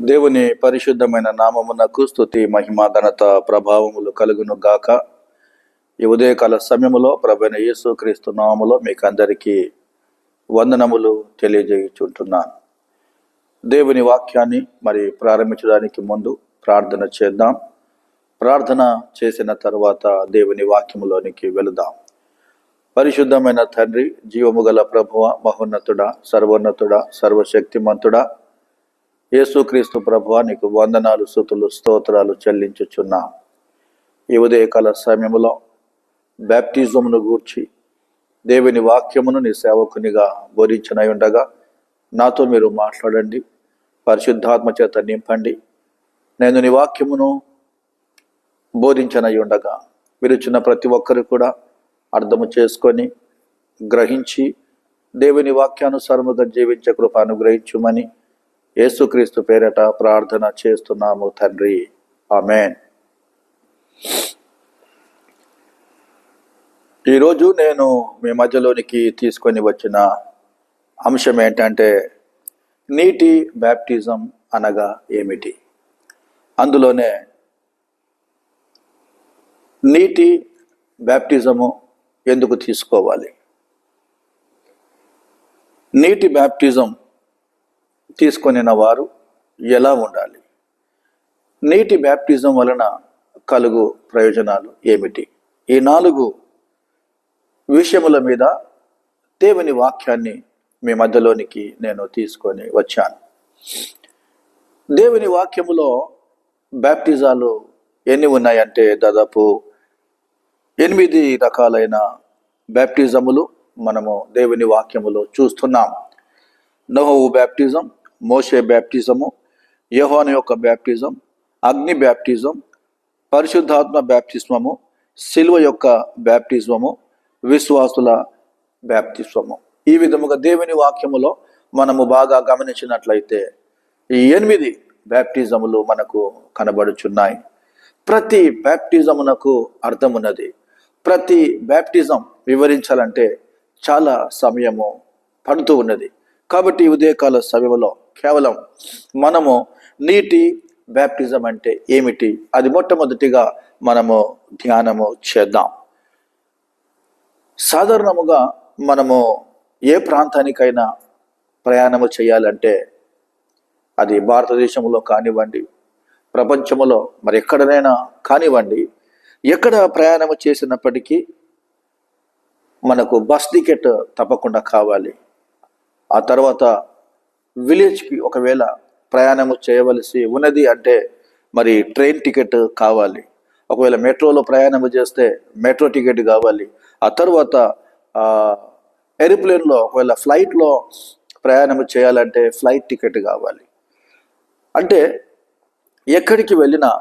దేవుని పరిశుద్ధమైన నామమునకు స్తుతి మహిమ ఘనత ప్రభావములు కలుగును గాక. ఈ ఉదయకాల సమయములో ప్రభువైన యేసుక్రీస్తు నామములో మీకు అందరికీ వందనములు తెలియజేయుచుంటున్నాను. దేవుని వాక్యాన్ని ప్రారంభించడానికి ముందు ప్రార్థన చేద్దాం. ప్రార్థన చేసిన తర్వాత దేవుని వాక్యములోనికి వెళుదాం. పరిశుద్ధమైన తండ్రి, జీవము గల ప్రభువ, మహోన్నతుడా, సర్వోన్నతుడా, సర్వశక్తిమంతుడా, యేసుక్రీస్తు ప్రభువా, నీకు వందనాలు, స్తుతులు, స్తోత్రాలు చెల్లించుచున్నా. ఈ ఉదయకాల సమయంలో బ్యాప్టిజమును గూర్చి దేవుని వాక్యమును నీ సేవకునిగా బోధించనై ఉండగా నాతో మీరు మాట్లాడండి. పరిశుద్ధాత్మ చేత నింపండి. నేను నీ వాక్యమును బోధించనై ఉండగా మీరు చిన్న ప్రతి ఒక్కరు కూడా అర్థము చేసుకొని గ్రహించి దేవుని వాక్యానుసారముగా జీవించే కృప అనుగ్రహించుమని యేసుక్రీస్తు పేరట ప్రార్థన చేస్తున్నాము తండ్రి, ఆమేన్. ఈరోజు నేను మీ మధ్యలోనికి తీసుకొని వచ్చిన అంశం ఏంటంటే నీటి బ్యాప్టిజం అనగా ఏమిటి. అందులోనే నీటి బ్యాప్టిజము ఎందుకు తీసుకోవాలి, నీటి బ్యాప్టిజం తీసుకొనిన వారు ఎలా ఉండాలి, నీటి బ్యాప్టిజం వలన కలుగు ప్రయోజనాలు ఏమిటి, ఈ 4 విషయముల మీద దేవుని వాక్యాన్ని మీ మధ్యలోనికి నేను తీసుకొని వచ్చాను. దేవుని వాక్యములో బ్యాప్టిజాలు ఎన్ని ఉన్నాయంటే దాదాపు 8 రకాలైన బ్యాప్టిజములు మనము దేవుని వాక్యములో చూస్తున్నాం. నోహు బ్యాప్టిజం, మోషే బ్యాప్టిజము, యోహాను యొక్క బ్యాప్టిజం, అగ్ని బ్యాప్టిజం, పరిశుద్ధాత్మ బ్యాప్టిస్మము, సిలువ యొక్క బ్యాప్టిజము, విశ్వాసుల బ్యాప్టిస్మము. ఈ విధముగా దేవుని వాక్యములో మనము బాగా గమనించినట్లయితే ఈ 8 బ్యాప్టిజములు మనకు కనబడుచున్నాయి. ప్రతి బ్యాప్టిజమునకు అర్థమున్నది. ప్రతి బ్యాప్టిజం వివరించాలంటే చాలా సమయము పడుతూ ఉన్నది. కాబట్టి ఉదయకాల సమయంలో కేవలం మనము నీటి బ్యాప్టిజం అంటే ఏమిటి అది మొట్టమొదటిగా మనము ధ్యానము చేద్దాం. సాధారణముగా మనము ఏ ప్రాంతానికైనా ప్రయాణము చేయాలంటే అది భారతదేశంలో కానివ్వండి, ప్రపంచంలో ఎక్కడైనా కానివ్వండి, ఎక్కడ ప్రయాణము చేసినప్పటికీ మనకు బస్ టికెట్ తప్పకుండా కావాలి. ఆ తర్వాత విలేజ్కి ఒకవేళ ప్రయాణము చేయవలసి ఉన్నది అంటే ట్రైన్ టికెట్ కావాలి. ఒకవేళ మెట్రోలో ప్రయాణము చేస్తే మెట్రో టికెట్ కావాలి. ఆ తర్వాత ఏరోప్లేన్లో ఒకవేళ ఫ్లైట్లో ప్రయాణము చేయాలంటే ఫ్లైట్ టికెట్ కావాలి. అంటే ఎక్కడికి వెళ్ళినా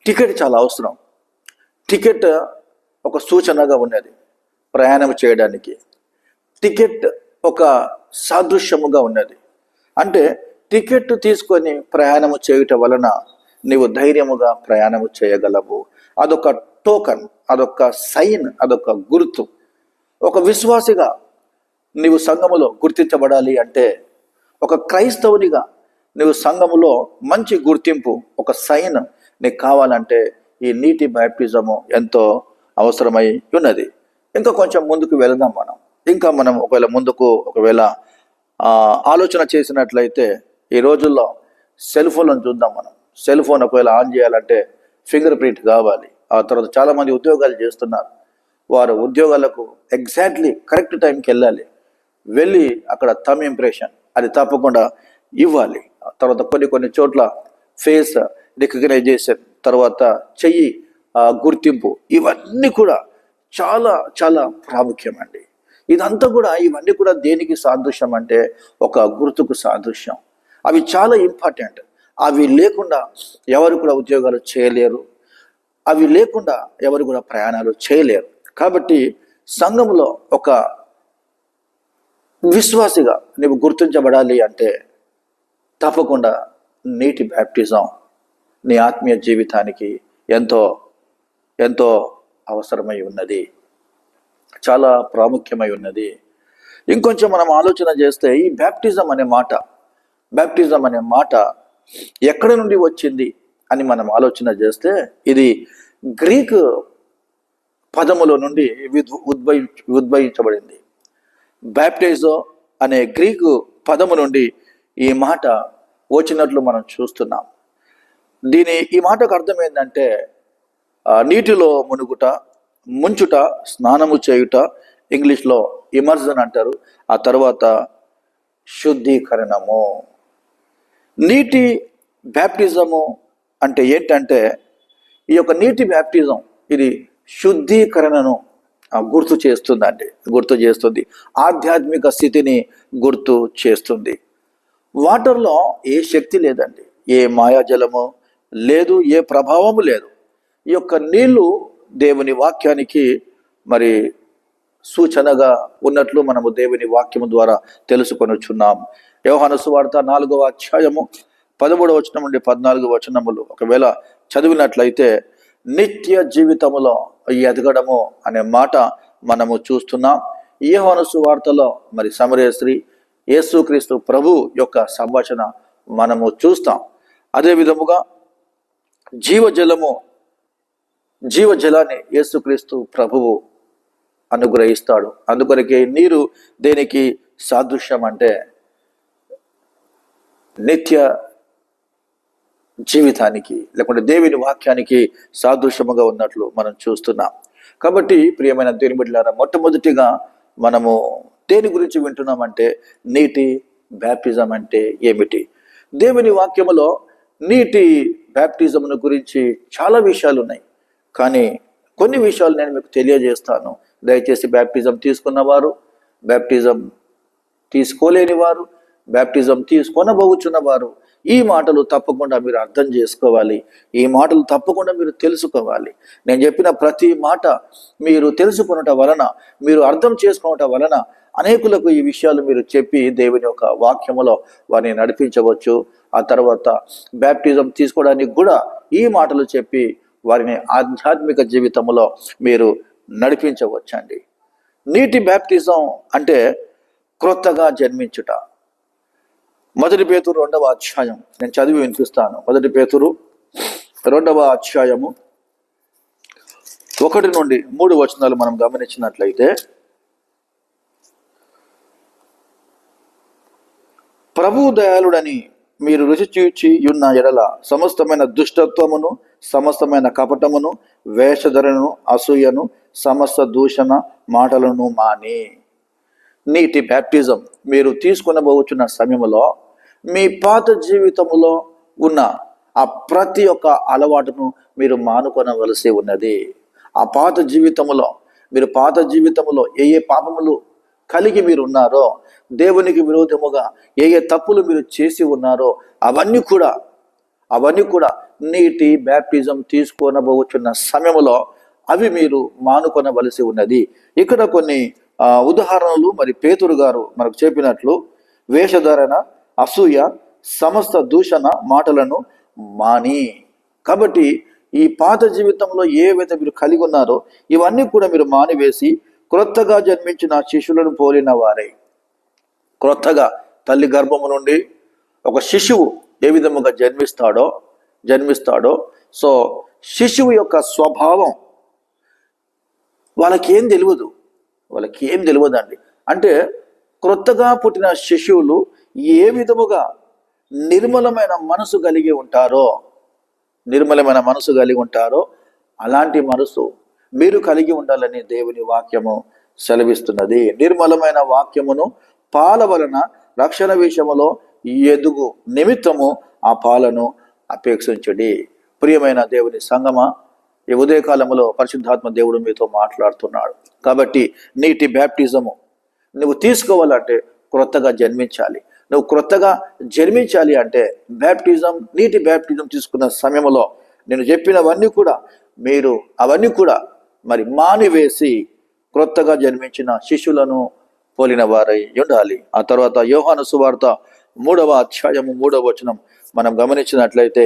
టికెట్ చాలా అవసరం. టికెట్ ఒక సూచనగా ఉన్నది ప్రయాణం చేయడానికి. టికెట్ ఒక సాదృశ్యముగా ఉన్నది. అంటే టికెట్ తీసుకొని ప్రయాణము చేయటం వలన నీవు ధైర్యముగా ప్రయాణము చేయగలవు. అదొక టోకన్, అదొక సైన్, అదొక గుర్తు. ఒక విశ్వాసిగా నీవు సంఘములో గుర్తించబడాలి అంటే, ఒక క్రైస్తవునిగా నీవు సంఘములో మంచి గుర్తింపు, ఒక సైన్ నీకు కావాలంటే ఈ నీటి బ్యాప్టిజము ఎంతో అవసరమై ఉన్నది. ఇంకా కొంచెం ముందుకు వెళదాం. మనం ఒకవేళ ఆలోచన చేసినట్లయితే ఈ రోజుల్లో సెల్ ఫోన్లను చూద్దాం. సెల్ ఫోన్ ఒకవేళ ఆన్ చేయాలంటే ఫింగర్ ప్రింట్ కావాలి. ఆ తర్వాత చాలామంది ఉద్యోగాలు చేస్తున్నారు. వారు ఉద్యోగాలకు ఎగ్జాక్ట్లీ కరెక్ట్ టైంకి వెళ్ళి అక్కడ థంబ్ ఇంప్రెషన్ అది తప్పకుండా ఇవ్వాలి. ఆ తర్వాత కొన్ని చోట్ల ఫేస్ రికగ్నైజేషన్, తర్వాత చెయ్యి గుర్తింపు, ఇవన్నీ కూడా చాలా చాలా ప్రాముఖ్యం అండి. ఇవన్నీ కూడా దేనికి సాదృశ్యం అంటే ఒక గుర్తుకు సాదృశ్యం. అవి చాలా ఇంపార్టెంట్. అవి లేకుండా ఎవరు కూడా ఉద్యోగాలు చేయలేరు. అవి లేకుండా ఎవరు కూడా ప్రయాణాలు చేయలేరు. కాబట్టి సంఘంలో ఒక విశ్వాసిగా నీవు గుర్తించబడాలి అంటే తప్పకుండా నీటి బ్యాప్టిజం నీ ఆత్మీయ జీవితానికి ఎంతో ఎంతో అవసరమై ఉన్నది, చాలా ప్రాముఖ్యమై ఉన్నది. ఇంకొంచెం మనం ఆలోచన చేస్తే ఈ బ్యాప్టిజం అనే మాట ఎక్కడి నుండి వచ్చింది అని మనం ఆలోచన చేస్తే ఇది గ్రీకు పదములో నుండి ఉద్భవించబడింది. బ్యాప్టిజో అనే గ్రీకు పదము నుండి ఈ మాట వచ్చినట్లు మనం చూస్తున్నాం. ఈ మాటకు అర్థం ఏంటంటే నీటిలో మునుగుట, ముంచుట, స్నానము చేయుట, ఇంగ్లీష్లో ఇమర్జన్ అంటారు. ఆ తర్వాత శుద్ధీకరణము. నీటి బ్యాప్టిజము అంటే ఏంటంటే ఈ యొక్క నీటి బ్యాప్టిజం ఇది శుద్ధీకరణను గుర్తు చేస్తుంది, ఆధ్యాత్మిక స్థితిని గుర్తు చేస్తుంది. వాటర్లో ఏ శక్తి లేదండి, ఏ మాయాజలము లేదు, ఏ ప్రభావము లేదు. ఈ యొక్క నీళ్లు దేవుని వాక్యానికి మరి సూచనగా ఉన్నట్లు మనము దేవుని వాక్యము ద్వారా తెలుసుకొనుచున్నాం. యోహాను సువార్త 4వ అధ్యాయము 13వ వచనం నుండి 14వ వచనములు ఒకవేళ చదివినట్లయితే నిత్య జీవితములో ఎదగడము అనే మాట మనము చూస్తున్నాం. యోహాను సువార్తలో మరి సమరయ స్త్రీ, యేసుక్రీస్తు ప్రభు యొక్క సంభాషణ మనము చూస్తాం. అదే విధముగా జీవజలాన్ని యేసుక్రీస్తు ప్రభువు అనుగ్రహిస్తాడు. అందుకొరకే నీరు దేనికి సాదృశ్యం అంటే నిత్య జీవితానికి, లేకుంటే దేవుని వాక్యానికి సాదృశ్యముగా ఉన్నట్లు మనం చూస్తున్నాం. కాబట్టి ప్రియమైన దేవుని బిడ్డలారా, మొట్టమొదటిగా మనము దేని గురించి వింటున్నామంటే నీటి బ్యాప్టిజం అంటే ఏమిటి? దేవుని వాక్యములో నీటి బ్యాప్టిజంను గురించి చాలా విషయాలు ఉన్నాయి, కానీ కొన్ని విషయాలు నేను మీకు తెలియజేస్తాను. దయచేసి బ్యాప్టిజం తీసుకున్నవారు, బ్యాప్టిజం తీసుకోలేని వారు, బ్యాప్టిజం తీసుకొనబోచున్నవారు ఈ మాటలు తప్పకుండా మీరు అర్థం చేసుకోవాలి. ఈ మాటలు తప్పకుండా మీరు తెలుసుకోవాలి. నేను చెప్పిన ప్రతి మాట మీరు తెలుసుకునటం వలన, మీరు అర్థం చేసుకోవటం వలన అనేకులకు ఈ విషయాలు మీరు చెప్పి దేవుని యొక్క వాక్యములో వారిని నడిపించవచ్చు. ఆ తర్వాత బ్యాప్టిజం తీసుకోవడానికి కూడా ఈ మాటలు చెప్పి వారిని ఆధ్యాత్మిక జీవితంలో మీరు నడిపించవచ్చండి. నీటి బ్యాప్టిజం అంటే క్రొత్తగా జన్మించుట. 1 పేతురు 2వ అధ్యాయం నేను చదివి వినిపిస్తాను. 1 పేతురు 2వ అధ్యాయము 1 నుండి 3 వచనాలు మనం గమనించినట్లయితే, ప్రభు దయాళుడని మీరు రుచి చూచి ఉన్న ఎడల సమస్తమైన దుష్టత్వమును, సమస్తమైన కపటమును, వేషధరను, అసూయను, సమస్త దూషణ మాటలను మాని. నీటి బ్యాప్టిజం మీరు తీసుకొనబోచున్న సమయంలో మీ పాత జీవితములో ఉన్న ఆ ప్రతి ఒక్క అలవాటును మీరు మానుకొనవలసి ఉన్నది. ఆ పాత జీవితములో ఏ పాపములు కలిగి మీరు ఉన్నారో, దేవునికి విరోధముగా ఏ తప్పులు మీరు చేసి ఉన్నారో అవన్నీ కూడా నీటి బ్యాప్టిజం తీసుకొనబోచున్న సమయంలో అవి మీరు మానుకొనవలసి ఉన్నది. ఇక్కడ కొన్ని ఉదాహరణలు మరి పేతురు గారు మనకు చెప్పినట్లు వేషధారణ, అసూయ, సమస్త దూషణ మాటలను మాని. కాబట్టి ఈ పాత జీవితంలో ఏవైతే మీరు కలిగి ఉన్నారో ఇవన్నీ కూడా మీరు మానివేసి క్రొత్తగా జన్మించిన శిశువులను పోలిన వారై. క్రొత్తగా తల్లి గర్భము నుండి ఒక శిశువు ఏ విధముగా జన్మిస్తాడో సో శిశువు యొక్క స్వభావం వాళ్ళకి ఏం తెలియదు అండి. అంటే క్రొత్తగా పుట్టిన శిశువులు ఏ విధముగా నిర్మలమైన మనసు కలిగి ఉంటారో అలాంటి మనసు మీరు కలిగి ఉండాలని దేవుని వాక్యము సెలవిస్తున్నది. నిర్మలమైన వాక్యమును పాల వలన రక్షణ విషయములో ఎదుగు నిమిత్తము ఆ పాలను అపేక్షించడి. ప్రియమైన దేవుని సంగమా, ఈ ఉదయకాలంలో పరిశుద్ధాత్మ దేవుడు మీతో మాట్లాడుతున్నాడు. కాబట్టి నీటి బ్యాప్టిజము నువ్వు తీసుకోవాలంటే క్రొత్తగా జన్మించాలి. నువ్వు క్రొత్తగా జన్మించాలి అంటే నీటి బ్యాప్టిజం తీసుకున్న సమయంలో నేను చెప్పినవన్నీ కూడా మీరు అవన్నీ కూడా మరి మానివేసి క్రొత్తగా జన్మించిన శిశువులను పోలిన వారై ఉండాలి. ఆ తర్వాత యోహాను సువార్త 3వ అధ్యాయము 3వ వచనం మనం గమనించినట్లయితే,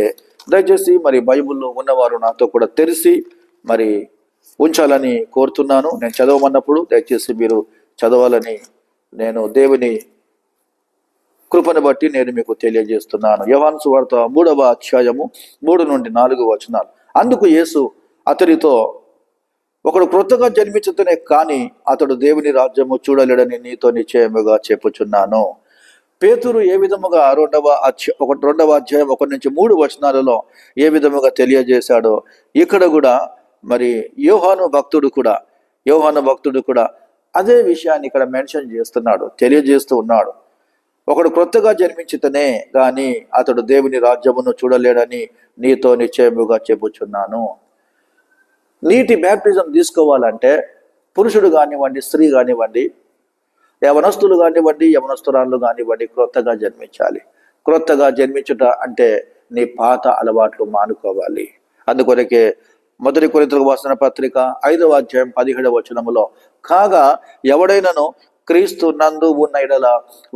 దయచేసి మరి బైబిల్లో ఉన్నవారు నాతో కూడా తెరిచి మరి ఉంచాలని కోరుతున్నాను. నేను చదవమన్నప్పుడు దయచేసి మీరు చదవాలని నేను దేవుని కృపను బట్టి నేను మీకు తెలియజేస్తున్నాను. యోహాను సువార్త 3వ అధ్యాయము 3-4 అందుకు యేసు అతడితో, ఒకడు క్రొత్తగా జన్మించుతూనే కానీ అతడు దేవుని రాజ్యము చూడలేడని నీతో నిశ్చయముగా చెప్పుచున్నాను. పేతురు ఏ విధముగా 2వ అధ్యాయం 1-3 ఏ విధముగా తెలియజేశాడో ఇక్కడ కూడా మరి యోహాను భక్తుడు కూడా అదే విషయాన్ని ఇక్కడ మెన్షన్ చేస్తున్నాడు, తెలియజేస్తూ ఉన్నాడు. ఒకడు క్రొత్తగా జన్మించితేనే గాని అతడు దేవుని రాజ్యమును చూడలేడని నీతో నిశ్చయముగా చెప్పుచున్నాను. నీటి బ్యాప్టిజం తీసుకోవాలంటే పురుషుడు కానివ్వండి, స్త్రీ కానివ్వండి, యవనస్తులు కానివ్వండి, యవనస్తురాళ్ళు కానివ్వండి, క్రొత్తగా జన్మించాలి. క్రొత్తగా జన్మించుట అంటే నీ పాత అలవాట్లు మానుకోవాలి. అందుకొరకే 1 కొరింథీయులకు రాసిన పత్రిక 5వ అధ్యాయం 17 కాగా ఎవడైనను క్రీస్తు నందు ఉన్న ఎడల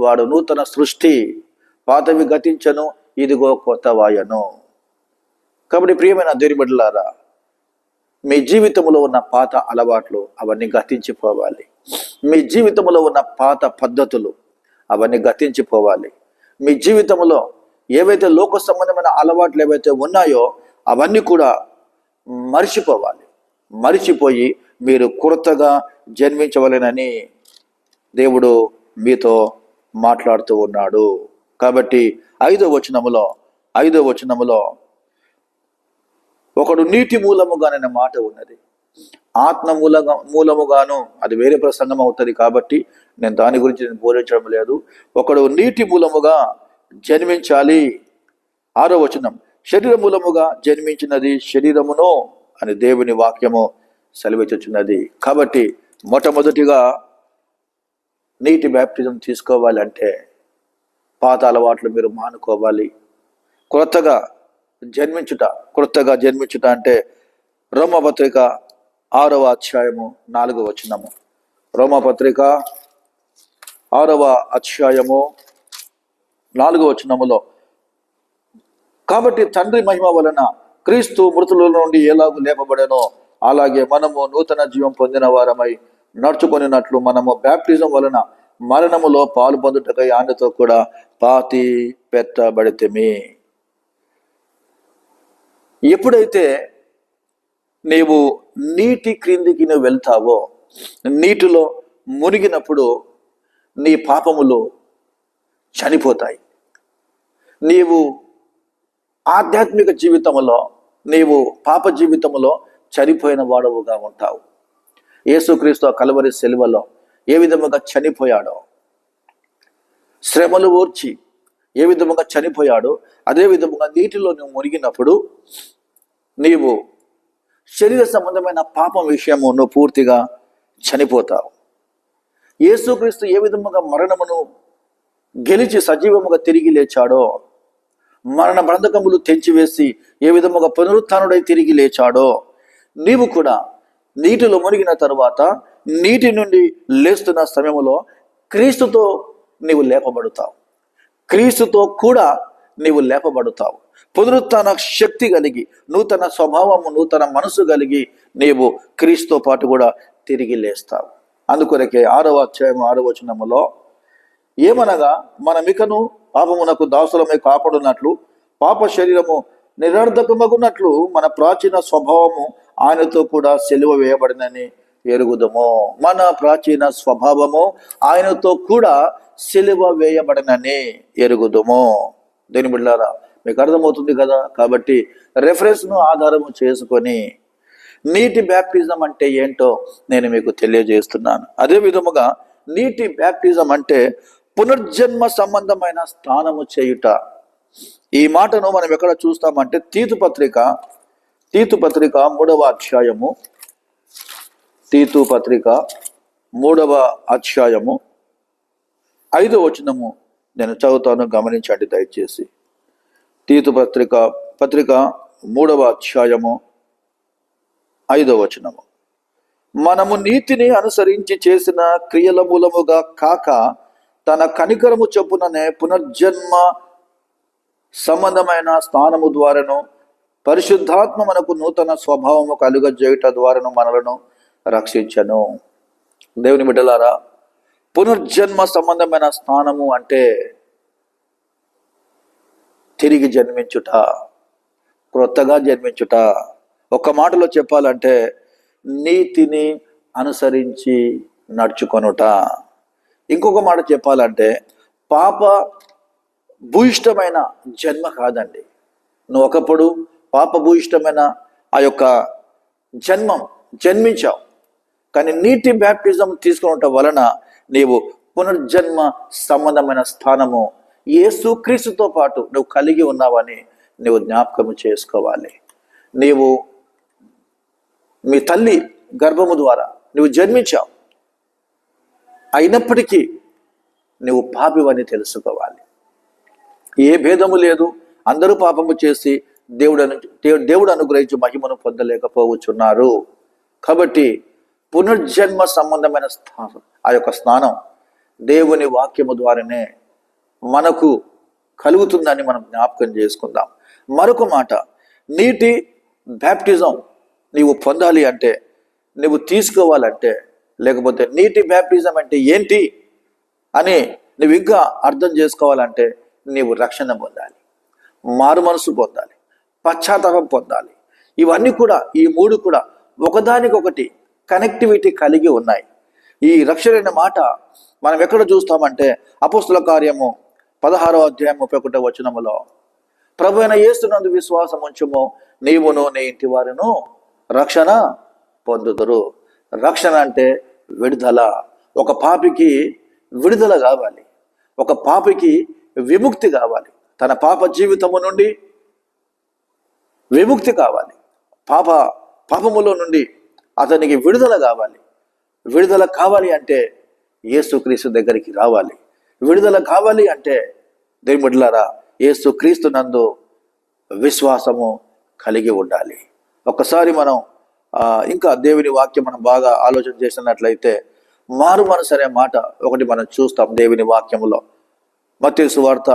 వాడు నూతన సృష్టి, పాతవి గతించను, ఇదిగో కొత్తవాయను. కాబట్టి ప్రియమైన దేవుని బిడ్డలారా, మీ జీవితంలో ఉన్న పాత అలవాట్లు అవన్నీ గతించిపోవాలి. మీ జీవితంలో ఉన్న పాత పద్ధతులు అవన్నీ గతించిపోవాలి. మీ జీవితంలో ఏవైతే లోక సంబంధమైన అలవాట్లు ఏవైతే ఉన్నాయో అవన్నీ కూడా మరిచిపోయి మీరు కొత్తగా జన్మించవలెనని దేవుడు మీతో మాట్లాడుతూ ఉన్నాడు. కాబట్టి 5వ వచనములో ఒకడు నీటి మూలముగాననే మాట ఉన్నది. ఆత్మ మూలముగాను అది వేరే ప్రసంగం అవుతుంది, కాబట్టి నేను దాని గురించి బోధించడం లేదు. ఒకడు నీటి మూలముగా జన్మించాలి. 6వ వచనం, శరీర మూలముగా జన్మించినది శరీరమును అని దేవుని వాక్యము సెలవిచ్చుచున్నది. కాబట్టి మొట్టమొదటిగా నీటి బ్యాప్టిజం తీసుకోవాలంటే పాత అలవాట్లు మీరు మానుకోవాలి. క్రొత్తగా జన్మించుట అంటే రోమపత్రిక 6వ అధ్యాయము 4వ వచనము. రోమపత్రిక 6వ అధ్యాయము 4వ వచనములో, కాబట్టి తండ్రి మహిమ వలన క్రీస్తు మృతుల నుండి ఎలాగూ లేపబడెనో అలాగే మనము నూతన జీవం పొందిన వారమై నడుచుకొనినట్లు మనము బ్యాప్టిజం వలన మరణములో పాలు పొందుటకై ఆయనతో కూడా పాతి పెట్టబడితిమి. ఎప్పుడైతే నీవు నీటి క్రిందికి నువ్వు వెళ్తావో, నీటిలో మునిగినప్పుడు నీ పాపములు చనిపోతాయి. నీవు ఆధ్యాత్మిక జీవితంలో, నీవు పాప జీవితంలో చనిపోయిన వాడవుగా ఉంటావు. యేసుక్రీస్తు కల్వరి సిలువలో ఏ విధముగా చనిపోయాడో, శ్రమలు ఓర్చి ఏ విధముగా చనిపోయాడో, అదే విధముగా నీటిలో నువ్వు మునిగినప్పుడు నీవు శరీర సంబంధమైన పాపం విషయము నువ్వు పూర్తిగా చనిపోతావు. యేసుక్రీస్తు ఏ విధముగా మరణమును గెలిచి సజీవముగా తిరిగి లేచాడో, మరణ బంధకములు తెంచివేసి ఏ విధముగా పునరుత్థానుడై తిరిగి లేచాడో, నీవు కూడా నీటిలో మునిగిన తరువాత నీటి నుండి లేస్తున్న సమయంలో క్రీస్తుతో నీవు లేపబడతావు. క్రీస్తుతో కూడా నీవు లేపబడతావు. పునరుత్థాన శక్తి కలిగి, నూతన స్వభావము, నూతన మనసు కలిగి నీవు క్రీస్తుతో పాటు కూడా తిరిగి లేస్తావు. అందుకొరకే 6వ అధ్యాయం 6వ వచనములో, ఏమనగా మనమికను పాపమునకు దాసులమై కాపాడునట్లు పాప శరీరము నిరర్ధకమగునట్లు మన ప్రాచీన స్వభావము ఆయనతో కూడా సిలువ వేయబడినని ఎరుగుదము. మన ప్రాచీన స్వభావము ఆయనతో కూడా సిలువ వేయబడినని ఎరుగుదము. దేని బిడ్డలారా, మీకు అర్థమవుతుంది కదా. కాబట్టి రెఫరెన్స్ను ఆధారము చేసుకొని నీటి బ్యాప్టిజం అంటే ఏంటో నేను మీకు తెలియజేస్తున్నాను. అదే విధముగా నీటి బ్యాప్టిజం అంటే పునర్జన్మ సంబంధమైన స్నానము చేయుట. ఈ మాటను మనం ఎక్కడ చూస్తామంటే తీతు పత్రిక 3వ అధ్యాయము, తీతు పత్రిక 3వ అధ్యాయము 5వ వచనము నేను చదువుతాను, గమనించండి దయచేసి. తీతు పత్రిక 3వ అధ్యాయము 5వ వచనము, మనము నీతిని అనుసరించి చేసిన క్రియల మూలముగా కాక తన కనికరము చొప్పుననే పునర్జన్మ సంబంధమైన స్థానము ద్వారాను పరిశుద్ధాత్మ మనకు నూతన స్వభావము కలుగజేయుట ద్వారాను మనలను రక్షించను. దేవుని బిడ్డలారా, పునర్జన్మ సంబంధమైన స్థానము అంటే తిరిగి జన్మించుట, క్రొత్తగా జన్మించుట. ఒక్క మాటలో చెప్పాలంటే నీతిని అనుసరించి నడుచుకొనుట. ఇంకొక మాట చెప్పాలంటే పాప భూయిష్టమైన జన్మ కాదండి. నువ్వు ఒకప్పుడు పాపభూయిష్టమైన ఆ యొక్క జన్మించావు. కానీ నీటి బ్యాప్టిజం తీసుకునటం వలన నీవు పునర్జన్మ సంబంధమైన స్థానము యేసుక్రీస్తుతో పాటు నువ్వు కలిగి ఉన్నావని నువ్వు జ్ఞాపకం చేసుకోవాలి. నీవు మీ తల్లి గర్భము ద్వారా నువ్వు జన్మించావు, అయినప్పటికీ నువ్వు పాపివని తెలుసుకోవాలి. ఏ భేదము లేదు, అందరూ పాపము చేసి దేవుడు అనుగ్రహించి మహిమను పొందలేకపోవచ్చున్నారు. కాబట్టి పునర్జన్మ సంబంధమైన స్థానం, ఆ యొక్క స్నానం దేవుని వాక్యము ద్వారానే మనకు కలుగుతుందని మనం జ్ఞాపకం చేసుకుందాం. మరొక మాట, నీటి బ్యాప్టిజం నీవు పొందాలి అంటే, నువ్వు తీసుకోవాలంటే, లేకపోతే నీటి బ్యాప్టిజం అంటే ఏంటి అని నువ్వు ఇంకా అర్థం చేసుకోవాలంటే నీవు రక్షణ పొందాలి, మారు మనసు పొందాలి, పశ్చాత్తాపం పొందాలి. ఇవన్నీ కూడా, ఈ మూడు కూడా ఒకదానికొకటి కనెక్టివిటీ కలిగి ఉన్నాయి. ఈ రక్షణ అనే మాట మనం ఎక్కడ చూస్తామంటే అపోస్తుల కార్యము 16వ అధ్యాయం 31వ వచనములో, ప్రభు అయిన యేసునందు విశ్వాసం ఉంచుము, నీవును నీ ఇంటి వారును రక్షణ పొందుదురు. రక్షణ అంటే విడుదల. ఒక పాపికి విడుదల కావాలి, ఒక పాపికి విముక్తి కావాలి, తన పాప జీవితము నుండి విముక్తి కావాలి, పాపములో నుండి అతనికి విడుదల కావాలి. విడుదల కావాలి అంటే యేసుక్రీస్తు దగ్గరికి రావాలి. విడుదల కావాలి అంటే దేవుని బిడ్డలారా యేసుక్రీస్తు నందు విశ్వాసము కలిగి ఉండాలి. ఒక్కసారి మనం ఇంకా దేవుని వాక్యం మనం బాగా ఆలోచన చేసినట్లయితే మారు మనసు అనే మాట ఒకటి మనం చూస్తాం దేవుని వాక్యములో. మత్తయి సువార్త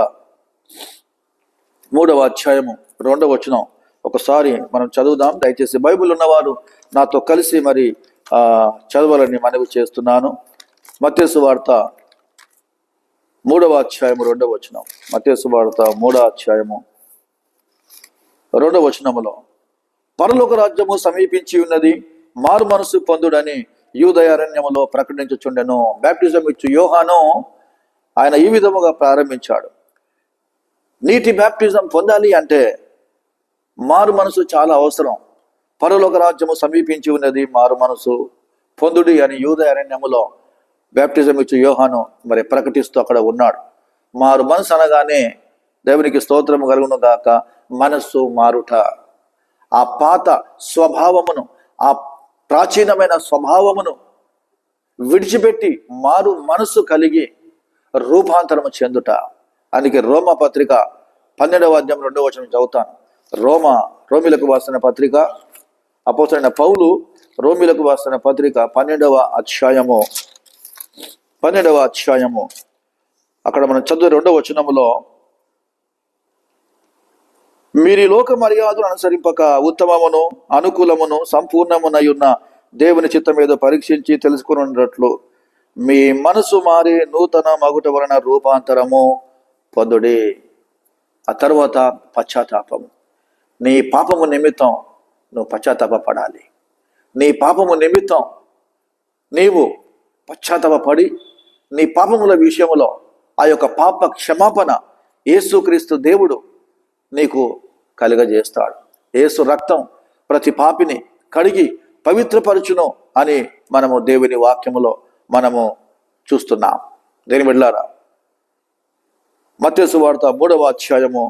3వ అధ్యాయము 2వ వచనం ఒకసారి మనం చదువుదాం. దయచేసి బైబిల్ ఉన్నవారు నాతో కలిసి మరి చదవాలని మనవి చేస్తున్నాను. మత్తయి సువార్త 3వ అధ్యాయము 2వ వచనం. మత్తయి సువార్త 3వ అధ్యాయము 2వ వచనములో, పరలోక రాజ్యము సమీపించి ఉన్నది, మారు మనసు పొందుడని యూదయ అరణ్యములో ప్రకటించుచుండెను. బ్యాప్టిజం ఇచ్చు యోహాను ఆయన ఈ విధముగా ప్రారంభించాడు. నీటి బ్యాప్టిజం పొందాలి అంటే మారు మనసు చాలా అవసరం. పరలోక రాజ్యము సమీపించి ఉన్నది, మారు మనసు పొందుడి అని యూదయ అరణ్యములో బ్యాప్టిజం ఇచ్చు యోహాను మరి ప్రకటిస్తూ అక్కడ ఉన్నాడు. మారు మనసు అనగానే దేవునికి స్తోత్రము కలుగును గాక, మనస్సు మారుట, ఆ పాత స్వభావమును, ఆ ప్రాచీనమైన స్వభావమును విడిచిపెట్టి మారు మనస్సు కలిగి రూపాంతరము చెందుట. అందుకే రోమా పత్రిక 12వ అధ్యాయం 2వ వచనం చదువుతాను. రోమిలకు రాసిన పత్రిక, అపోస్తలుడైన పౌలు రోమిలకు రాసిన పత్రిక 12వ అధ్యాయము అక్కడ మనం చదువు 2వ వచనములో, మీరు ఈ లోక మర్యాదను అనుసరింపక ఉత్తమమును అనుకూలమును సంపూర్ణమునై ఉన్న దేవుని చిత్తం ఏదో పరీక్షించి తెలుసుకున్నట్లు మీ మనసు మారి నూతన మగుట వలన రూపాంతరము పొందుడి. ఆ తర్వాత పశ్చాత్తాపము. నీ పాపము నిమిత్తం నువ్వు పశ్చాత్తాపడాలి. నీ పాపము నిమిత్తం నీవు పశ్చాత్తాపడి నీ పాపముల విషయములో ఆ యొక్క పాప క్షమాపణ యేసుక్రీస్తు దేవుడు నీకు కలుగజేస్తాడు. యేసు రక్తం ప్రతి పాపిని కడిగి పవిత్రపరచును అని మనము దేవుని వాక్యములో మనము చూస్తున్నాం. దేని బిడ్డలారా, మత్తయి సువార్త 3వ అధ్యాయము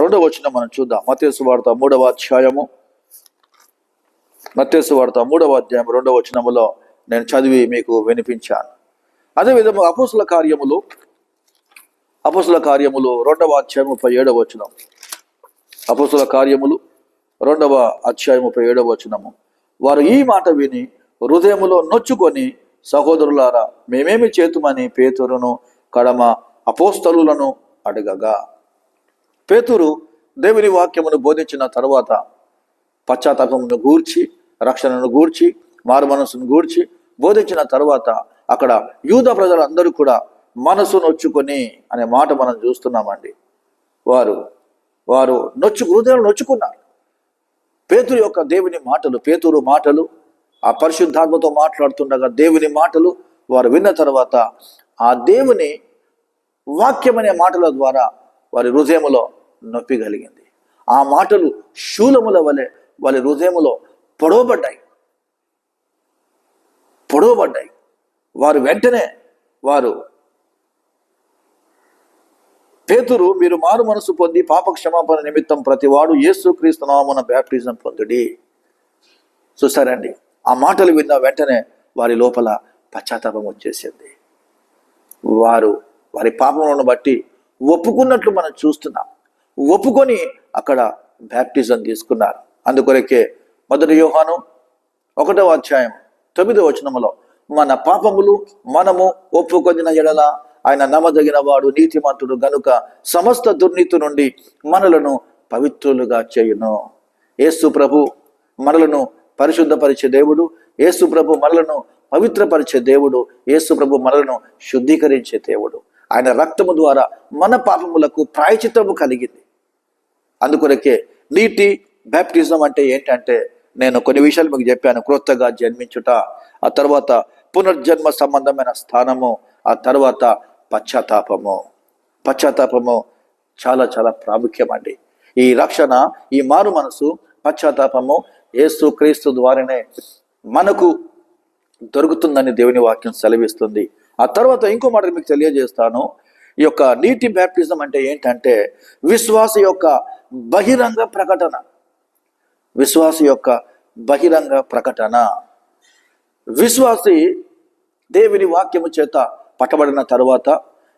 2వ వచనం మనం చూద్దాం. మత్తయి సువార్త 3వ అధ్యాయము 2వ వచనములో నేను చదివి మీకు వినిపించాను. అదేవిధంగా అపోస్తుల కార్యములు 2వ అధ్యాయం 37వ వచనం. అపోస్తుల కార్యములు 2వ అధ్యాయం 37వ వచనము. వారు ఈ మాట విని హృదయములో నొచ్చుకొని, సహోదరులారా మేమేమి చేతుమని పేతురును కడమ అపోస్తలులను అడగగా, పేతురు దేవుని వాక్యమును బోధించిన తరువాత పశ్చాత్తాపమును గూర్చి, రక్షణను గూర్చి, మారు మనసును గూర్చి బోధించిన తరువాత అక్కడ యూద ప్రజలందరూ కూడా మనసు నొచ్చుకొని అనే మాట మనం చూస్తున్నామండి. వారు వారు హృదయాలు నొచ్చుకున్నారు. పేతురు యొక్క పేతురు మాటలు, ఆ పరిశుద్ధాత్మతో మాట్లాడుతుండగా దేవుని మాటలు వారు విన్న తర్వాత ఆ దేవుని వాక్యం అనే మాటల ద్వారా వారి హృదయములో నొప్పి కలిగింది. ఆ మాటలు శూలముల వలె వారి హృదయములో పొడవబడ్డాయి. వారు వెంటనే పేతురు, మీరు మారు మనసు పొంది పాప క్షమాపణ నిమిత్తం ప్రతివాడు యేసుక్రీస్తు నామమున బ్యాప్టిజం పొందుడి. చూసారండి, ఆ మాటలు విన్న వెంటనే వారి లోపల పశ్చాత్తాపం వచ్చేసింది. వారి పాపములను బట్టి ఒప్పుకున్నట్లు మనం చూస్తున్నాం. ఒప్పుకొని అక్కడ బ్యాప్టిజం తీసుకున్నారు. అందుకొరకే 1 యోహాను 1వ అధ్యాయం 9వ వచనములో, మన పాపములు మనము ఒప్పుకొనిన ఎడల ఆయన నమ్మదగిన వాడు, నీతిమంతుడు గనుక సమస్త దుర్నీతి నుండి మనలను పవిత్రులుగా చేయును. యేసు ప్రభు మనలను పరిశుద్ధపరిచే దేవుడు, యేసు ప్రభు మనలను పవిత్రపరిచే దేవుడు, యేసు ప్రభు మనలను శుద్ధీకరించే దేవుడు. ఆయన రక్తము ద్వారా మన పాపములకు ప్రాయచిత్తము కలిగింది. అందుకొరకే నీటి బ్యాప్టిజం అంటే ఏంటంటే, నేను కొన్ని విషయాలు మీకు చెప్పాను. క్రొత్తగా జన్మించుట, ఆ తర్వాత పునర్జన్మ సంబంధమైన స్థానము, ఆ తర్వాత పశ్చాత్తాపము చాలా చాలా ప్రాముఖ్యమండి. ఈ రక్షణ, ఈ మారు మనసు, పశ్చాత్తాపము యేసు క్రీస్తు ద్వారానే మనకు దొరుకుతుందని దేవుని వాక్యం సెలవిస్తుంది. ఆ తర్వాత ఇంకో మాట మీకు తెలియజేస్తాను. ఈ యొక్క నీటి బ్యాప్టిజం అంటే ఏంటంటే, విశ్వాస యొక్క బహిరంగ ప్రకటన. విశ్వాసి దేవుని వాక్యము చేత పట్టబడిన తరువాత,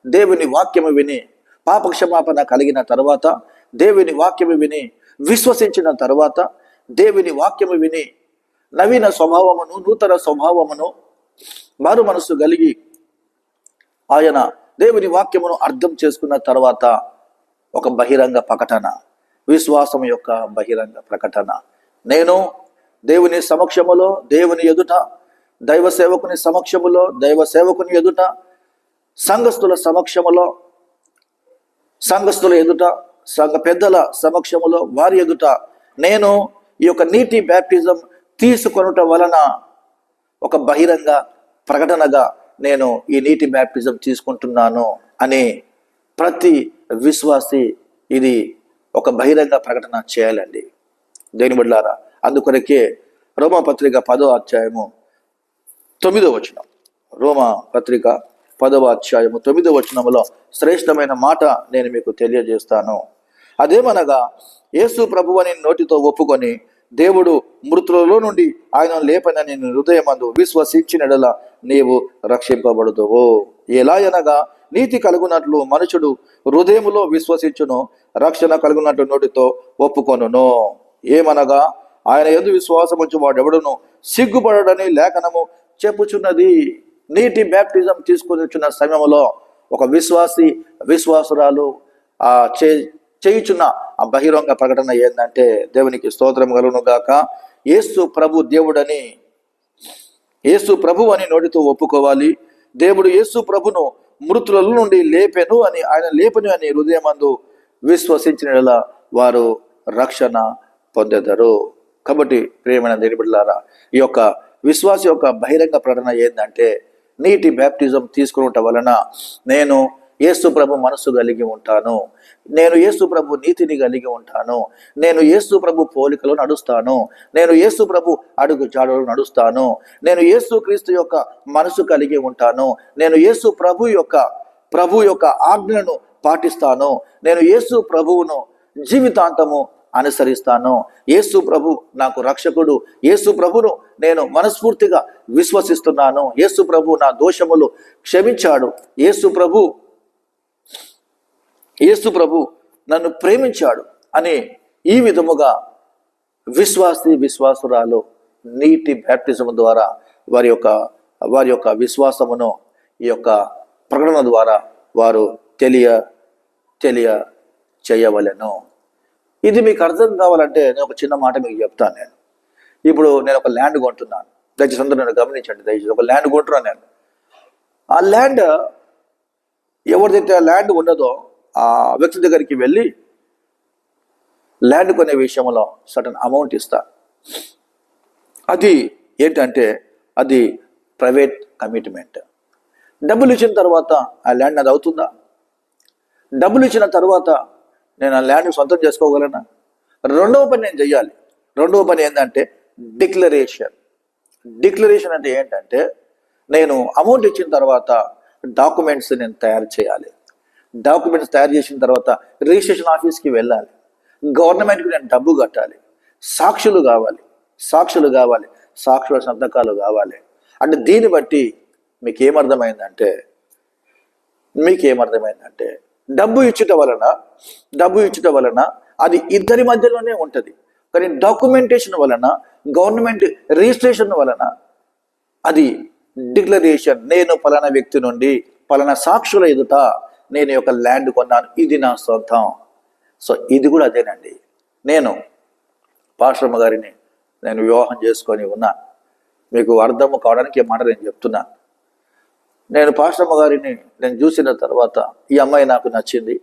దేవుని వాక్యము విని పాపక్షమాపణ కలిగిన తరువాత, దేవుని వాక్యము విని విశ్వసించిన తరువాత, దేవుని వాక్యము విని నూతన స్వభావమును మారు మనసు కలిగి ఆయన దేవుని వాక్యమును అర్థం చేసుకున్న తర్వాత ఒక బహిరంగ ప్రకటన, విశ్వాసం యొక్క బహిరంగ ప్రకటన. నేను దేవుని సమక్షములో, దేవుని ఎదుట, దైవ సేవకుని సమక్షములో, దైవ సేవకుని ఎదుట, సంఘస్థుల సమక్షములో, సంఘస్థుల ఎదుట, సంఘ పెద్దల సమక్షములో, వారి ఎదుట నేను ఈ యొక్క నీటి బ్యాప్టిజం తీసుకొనుట వలన ఒక బహిరంగ ప్రకటనగా నేను ఈ నీటి బ్యాప్టిజం తీసుకుంటున్నాను అని ప్రతి విశ్వాసి ఇది ఒక బహిరంగ ప్రకటన చేయాలండి. దేని బిడ్డలారా, అందుకొరకే రోమాపత్రిక 10వ అధ్యాయము 9వ వచనం, రోమాపత్రిక 10వ అధ్యాయము 9వ వచనములో శ్రేష్టమైన మాట నేను మీకు తెలియజేస్తాను. అదేమనగా, యేసు ప్రభువని నోటితో ఒప్పుకొని దేవుడు మృతులలో నుండి ఆయన లేపనని హృదయమందు విశ్వసించినడల నీవు రక్షింపబడుదువు. ఎలా అనగా, నీతి కలుగునట్లు మనుషుడు హృదయములో విశ్వసించును, రక్షణ కలుగునట్లు నోటితో ఒప్పుకొనును. ఏమనగా, ఆయన యందు విశ్వాసముంచు వాడెవడును సిగ్గుపడడని లేఖనము చెప్పుచున్నది. నీటి బ్యాప్టిజం తీసుకొని వచ్చిన సమయంలో ఒక విశ్వాసురాలు చేయుచున్న ఆ బహిరంగ ప్రకటన ఏంటంటే, దేవునికి స్తోత్రం కలుగును గాక, యేసు ప్రభు అని నోటితో ఒప్పుకోవాలి. దేవుడు యేసు ప్రభును మృతుల నుండి లేపెను అని, ఆయన లేపను అని హృదయమందు విశ్వసించిన వారు రక్షణ పొందెదరు. కాబట్టి ప్రియమైన దేవుని బిడ్డలారా, ఈ యొక్క విశ్వాస యొక్క బహిరంగ ప్రకటన ఏంటంటే, నీటి బ్యాప్టిజం తీసుకున్నట వలన నేను యేసు ప్రభు మనసు కలిగి ఉంటాను, నేను యేసు ప్రభు నీతిని కలిగి ఉంటాను, నేను యేసు ప్రభు పోలికలో నడుస్తాను, నేను యేసు ప్రభు అడుగు జాడలో నడుస్తాను, నేను యేసు క్రీస్తు యొక్క మనసు కలిగి ఉంటాను, నేను యేసు ప్రభు యొక్క ఆజ్ఞలను పాటిస్తాను, నేను యేసు ప్రభువును జీవితాంతము అనుసరిస్తాను, యేసు ప్రభు నాకు రక్షకుడు, యేసు ప్రభును నేను మనస్ఫూర్తిగా విశ్వసిస్తున్నాను, యేసు ప్రభు నా దోషములు క్షమించాడు, యేసు ప్రభు నన్ను ప్రేమించాడు అని ఈ విధముగా విశ్వాసురాలు నీటి బ్యాప్టిజం ద్వారా వారి యొక్క విశ్వాసమును ఈ యొక్క ప్రకటన ద్వారా వారు తెలియ చేయవలెను. ఇది మీకు అర్థం కావాలంటే నేను ఒక చిన్న మాట మీకు చెప్తాను. ఇప్పుడు నేను ఒక ల్యాండ్ కొంటున్నాను, దయచేసి అందరూ నేను గమనించండి, దయచేసి ఒక ల్యాండ్ కొంటున్నాను నేను. ఆ ల్యాండ్ ఎవరిదైతే ఆ ల్యాండ్ ఉన్నదో ఆ వ్యక్తి దగ్గరికి వెళ్ళి ల్యాండ్ కొనే విషయంలో సర్టన్ అమౌంట్ ఇస్తా. అది ఏంటంటే అది ప్రైవేట్ కమిట్మెంట్. డబ్బులు ఇచ్చిన తర్వాత ఆ ల్యాండ్ అది అవుతుందా? డబ్బులు ఇచ్చిన తర్వాత నేను ఆ ల్యాండ్ సొంతం చేసుకోగలనా? రెండవ పని నేను చెయ్యాలి. రెండవ పని ఏంటంటే డిక్లరేషన్. డిక్లరేషన్ అంటే ఏంటంటే నేను అమౌంట్ ఇచ్చిన తర్వాత డాక్యుమెంట్స్ నేను తయారు చేయాలి. డాక్యుమెంట్స్ తయారు చేసిన తర్వాత రిజిస్ట్రేషన్ ఆఫీస్కి వెళ్ళాలి. గవర్నమెంట్కి నేను డబ్బు కట్టాలి. సాక్షులు కావాలి. సాక్షుల సంతకాలు కావాలి. అంటే దీన్ని బట్టి మీకేమర్థమైందంటే డబ్బు ఇచ్చుట వలన అది ఇద్దరి మధ్యలోనే ఉంటుంది. కానీ డాక్యుమెంటేషన్ వలన, గవర్నమెంట్ రిజిస్ట్రేషన్ వలన అది డిక్లరేషన్. నేను పలానా వ్యక్తి నుండి పలానా సాక్షుల ఎదుట నేను యొక్క ల్యాండ్ కొన్నాను, ఇది నా సొంతం. సో ఇది కూడా అదేనండి. నేను పాస్టర్మ గారిని నేను వివాహం చేసుకొని ఉన్నా. మీకు అర్థం కావడానికి ఈ మాట నేను చెప్తున్నా. నేను పాస్టర్మ గారిని నేను చూసిన తర్వాత ఈ అమ్మాయి నాకు నచ్చింది,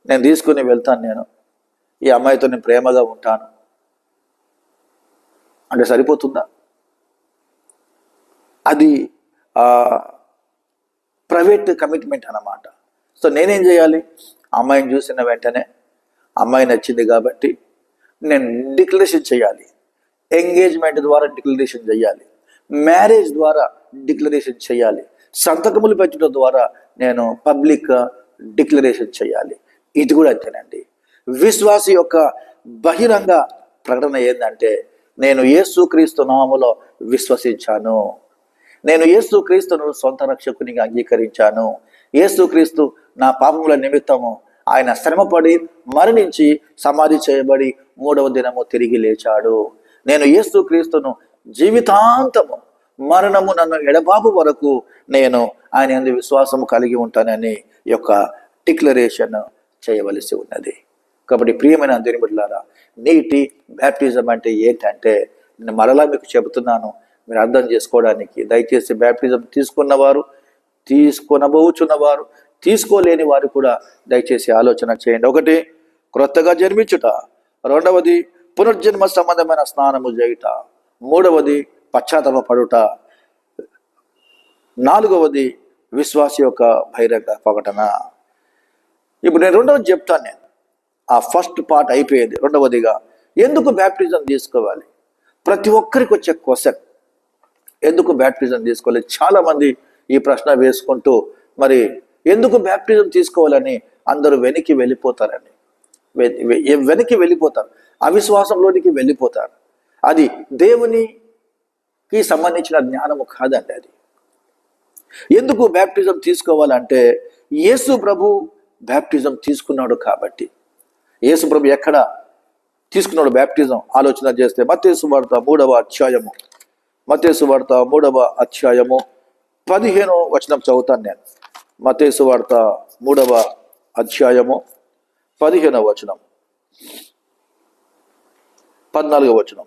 నేను తీసుకుని వెళ్తాను, నేను ఈ అమ్మాయితో నేను ప్రేమగా ఉంటాను అంటే సరిపోతుందా? అది ప్రైవేట్ కమిట్మెంట్ అన్నమాట. సో నేనేం చేయాలి? అమ్మాయిని చూసిన వెంటనే అమ్మాయి నచ్చింది కాబట్టి నేను డిక్లరేషన్ చేయాలి. ఎంగేజ్మెంట్ ద్వారా డిక్లరేషన్ చేయాలి. మ్యారేజ్ ద్వారా డిక్లరేషన్ చేయాలి. సంతకములు పెట్టడం ద్వారా నేను పబ్లిక్ డిక్లరేషన్ చేయాలి. ఇది కూడా అంతేనండి. విశ్వాసి యొక్క బహిరంగ ప్రకటన ఏంటంటే నేను యేసుక్రీస్తు నామములో విశ్వసించాను, నేను యేసుక్రీస్తును సొంత రక్షకునిగా అంగీకరించాను, యేసుక్రీస్తు నా పాపముల నిమిత్తము ఆయన శ్రమపడి మరణించి సమాధి చేయబడి 3వ దినము తిరిగి లేచాడు. నేను యేసుక్రీస్తును జీవితాంతము మరణము నన్ను ఎడబాపు వరకు నేను ఆయన యందు విశ్వాసము కలిగి ఉంటానని యొక్క డిక్లరేషన్ చేయవలసి ఉన్నది. కాబట్టి ప్రియమైన దేవుని బిడ్డలారా, నీటి బ్యాప్టిజం అంటే ఏంటంటే నేను మరలా మీకు చెబుతున్నాను, మీరు అర్థం చేసుకోవడానికి. దయచేసి బ్యాప్టిజం తీసుకున్నవారు, తీసుకొనబోచున్నవారు, తీసుకోలేని వారు కూడా దయచేసి ఆలోచన చేయండి. ఒకటి, క్రొత్తగా జన్మించుట. రెండవది, పునర్జన్మ సంబంధమైన స్నానము చేయుట. మూడవది, పశ్చాత్తాపపడుట. నాలుగవది, విశ్వాస యొక్క బహిరంగ ప్రకటన. ఇప్పుడు నేను రెండవది చెప్తాను. నేను ఆ ఫస్ట్ పార్ట్ అయిపోయింది. రెండవదిగా ఎందుకు బ్యాప్టిజం తీసుకోవాలి? ప్రతి ఒక్కరికి వచ్చే క్వశ్చన్, ఎందుకు బ్యాప్టిజం తీసుకోవాలి? చాలామంది ఈ ప్రశ్న వేసుకుంటూ మరి ఎందుకు బ్యాప్టిజం తీసుకోవాలని అందరూ వెనక్కి వెళ్ళిపోతారు, అవిశ్వాసంలోనికి వెళ్ళిపోతారు. అది దేవునికి సంబంధించిన జ్ఞానము కాదండి. అది ఎందుకు బ్యాప్టిజం తీసుకోవాలంటే యేసు ప్రభు బ్యాప్టిజం తీసుకున్నాడు కాబట్టి. యేసు ప్రభు ఎక్కడ తీసుకున్నాడు బ్యాప్టిజం ఆలోచన చేస్తే మత్తయి సువార్త 3వ అధ్యాయము, మత్తయి సువార్త 3వ అధ్యాయము 15వ వచనం చదువుతాను నేను. మత్తయి సువార్త 3వ అధ్యాయము 15వ వచనం, 14వ వచనం.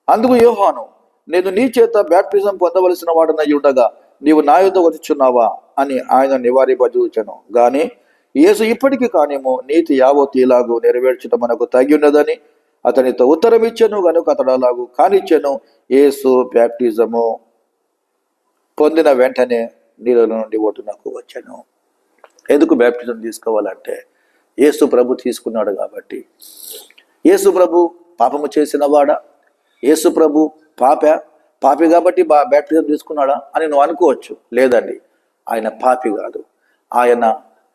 అందుకు యోహాను, నేను నీ చేత బ్యాప్టిజం పొందవలసిన వాడనై ఉండగా నీవు నా యొద్దకు వచ్చుచున్నావా అని ఆయన నివారింపజూచెను. గాని యేసు ఇప్పటికీ కానేమో నీతి యావత్తు ఇలాగూ నెరవేర్చడం మనకు తగి ఉన్నదని అతనితో ఉత్తరం ఇచ్చెను. గనుక అతడు అలాగూ కానిచ్చెను. యేసు బ్యాప్టిజము పొందిన వెంటనే నీళ్ళ నుండి ఒడ్డునకు వచ్చాను. ఎందుకు బ్యాప్టిజం తీసుకోవాలంటే యేసు ప్రభు తీసుకున్నాడు కాబట్టి. యేసు ప్రభు పాపము చేసిన వాడా? యేసు ప్రభు పాపి కాబట్టి బ్యాప్టిజం తీసుకున్నాడా అని నువ్వు అనుకోవచ్చు. లేదండి, ఆయన పాపి కాదు. ఆయన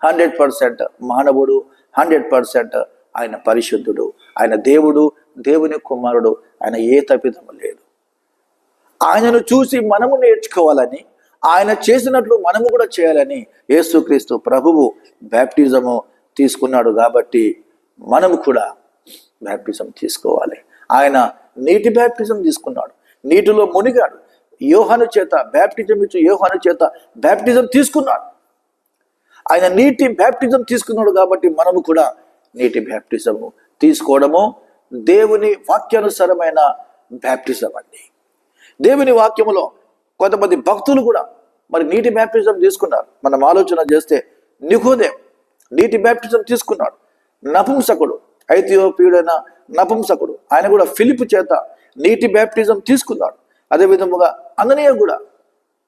100% మానవుడు, 100% ఆయన పరిశుద్ధుడు, ఆయన దేవుడు, దేవుని కుమారుడు. ఆయన ఏ తప్పిదము లేదు. ఆయనను చూసి మనము నేర్చుకోవాలని, ఆయన చేసినట్లు మనము కూడా చేయాలని యేసుక్రీస్తు ప్రభువు బ్యాప్టిజము తీసుకున్నాడు కాబట్టి మనము కూడా బ్యాప్టిజం తీసుకోవాలి. ఆయన నీటి బ్యాప్టిజం తీసుకున్నాడు, నీటిలో మునిగాడు. యోహాను చేత బ్యాప్టిజం ఇచ్చి యోహాను చేత బ్యాప్టిజం తీసుకున్నాడు. ఆయన నీటి బ్యాప్టిజం తీసుకున్నాడు కాబట్టి మనము కూడా నీటి బ్యాప్టిజము తీసుకోవడము దేవుని వాక్యానుసారమైన బ్యాప్టిజం అండి. దేవుని వాక్యములో కొంతమంది భక్తులు కూడా మరి నీటి బ్యాప్టిజం తీసుకున్నారు. మనం ఆలోచన చేస్తే నికోదేము నీటి బ్యాప్టిజం తీసుకున్నాడు. నపుంసకుడు, ఐథియోపియుడైన నపుంసకుడు, ఆయన కూడా ఫిలిప్ చేత నీటి బ్యాప్టిజం తీసుకున్నాడు. అదే విధముగా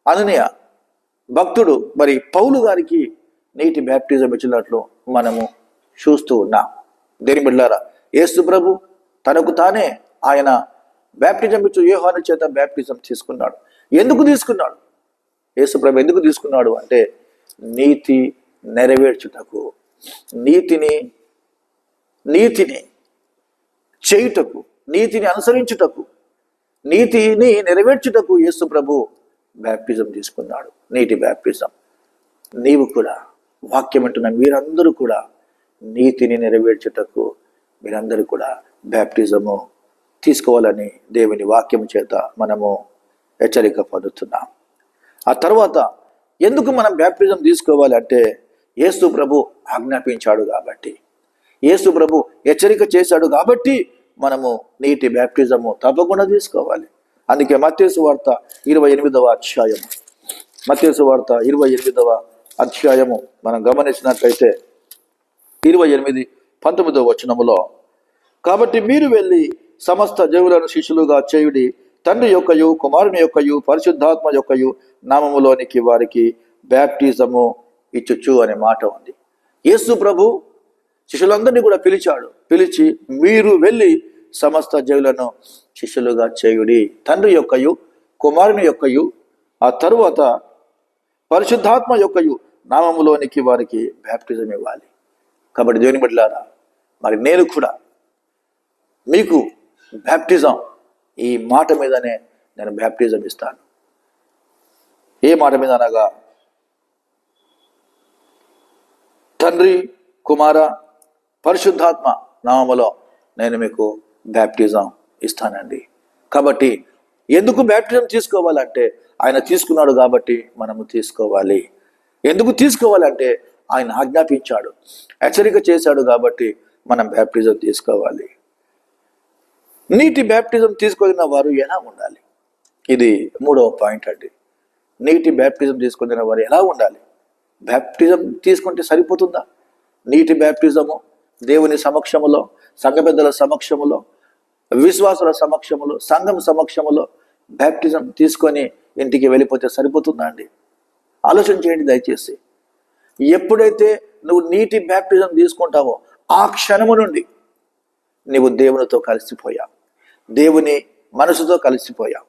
అననీయ భక్తుడు మరి పౌలు గారికి నీటి బ్యాప్టిజం ఇచ్చినట్లు మనము చూస్తూ ఉన్నాం. దేని బిడ్డలారా, యేసు ప్రభు తనకు తానే ఆయన బ్యాప్టిజం ఇచ్చు యోహాను చేత బ్యాప్టిజం తీసుకున్నాడు. ఎందుకు తీసుకున్నాడు? యేసు ప్రభు ఎందుకు తీసుకున్నాడు అంటే నీతి నెరవేర్చుటకు, నీతిని చేయుటకు, నీతిని అనుసరించుటకు, నీతిని నెరవేర్చుటకు యేసు ప్రభు బ్యాప్టిజం తీసుకున్నాడు, నీటి బ్యాప్టిజం. నీవు కూడా వాక్యం అంటున్న మీరందరూ కూడా నీతిని నెరవేర్చుటకు మీరందరూ కూడా బ్యాప్టిజము తీసుకోవాలని దేవుని వాక్యం చేత మనము హెచ్చరిక పొందుతున్నాం. ఆ తర్వాత ఎందుకు మనం బ్యాప్టిజం తీసుకోవాలి అంటే యేసు ప్రభు ఆజ్ఞాపించాడు కాబట్టి, యేసు ప్రభు హెచ్చరిక చేశాడు కాబట్టి మనము నీటి బ్యాప్టిజము తప్పకుండా తీసుకోవాలి. అందుకే మత్తయి సువార్త 28వ అధ్యాయము, మత్తయి సువార్త 28వ అధ్యాయము మనం గమనించినట్లయితే 28:19 వచనములో, కాబట్టి మీరు వెళ్ళి సమస్త జీవులను శిష్యులుగా చేయుడి, తండ్రి యొక్కయు కుమారుని యొక్కయు పరిశుద్ధాత్మ యొక్కయు నామములోనికి వారికి బ్యాప్టిజము ఇచ్చుచు అనే మాట ఉంది. యేసు ప్రభు శిష్యులందరినీ కూడా పిలిచి మీరు వెళ్ళి సమస్త జీవులను శిష్యులుగా చేయుడి, తండ్రి యొక్కయు కుమారుని యొక్కయు ఆ తరువాత పరిశుద్ధాత్మ యొక్కయు నామములోనికి వారికి బ్యాప్టిజం ఇవ్వాలి. కాబట్టి దేవుని బిడ్డలారా, మరి నేను కూడా మీకు బ్యాప్టిజం ఈ మాట మీదనే నేను బ్యాప్టిజం ఇస్తాను. ఏ మాట మీద అనగా తండ్రి కుమార పరిశుద్ధాత్మ నామములో నేను మీకు బ్యాప్టిజం ఇస్తానండి. కాబట్టి ఎందుకు బ్యాప్టిజం తీసుకోవాలంటే ఆయన తీసుకున్నాడు కాబట్టి మనము తీసుకోవాలి. ఎందుకు తీసుకోవాలంటే ఆయన ఆజ్ఞాపించాడు, హెచ్చరిక చేశాడు కాబట్టి మనం బ్యాప్టిజం తీసుకోవాలి. నీటి బ్యాప్టిజం తీసుకున్న వారు ఎలా ఉండాలి? ఇది 3వ పాయింట్ అండి. నీటి బ్యాప్టిజం తీసుకున్న వారు ఎలా ఉండాలి? బ్యాప్టిజం తీసుకుంటే సరిపోతుందా? నీటి బ్యాప్టిజము దేవుని సమక్షములో, సంఘ పెద్దల సమక్షములో, విశ్వాసుల సమక్షములో, సంఘం సమక్షములో బ్యాప్టిజం తీసుకొని ఇంటికి వెళ్ళిపోతే సరిపోతుందా అండి? ఆలోచన చేయండి దయచేసి. ఎప్పుడైతే నువ్వు నీటి బ్యాప్టిజం తీసుకుంటావో ఆ క్షణము నుండి నీవు దేవునితో కలిసిపోయావు, దేవుని మనసుతో కలిసిపోయావు.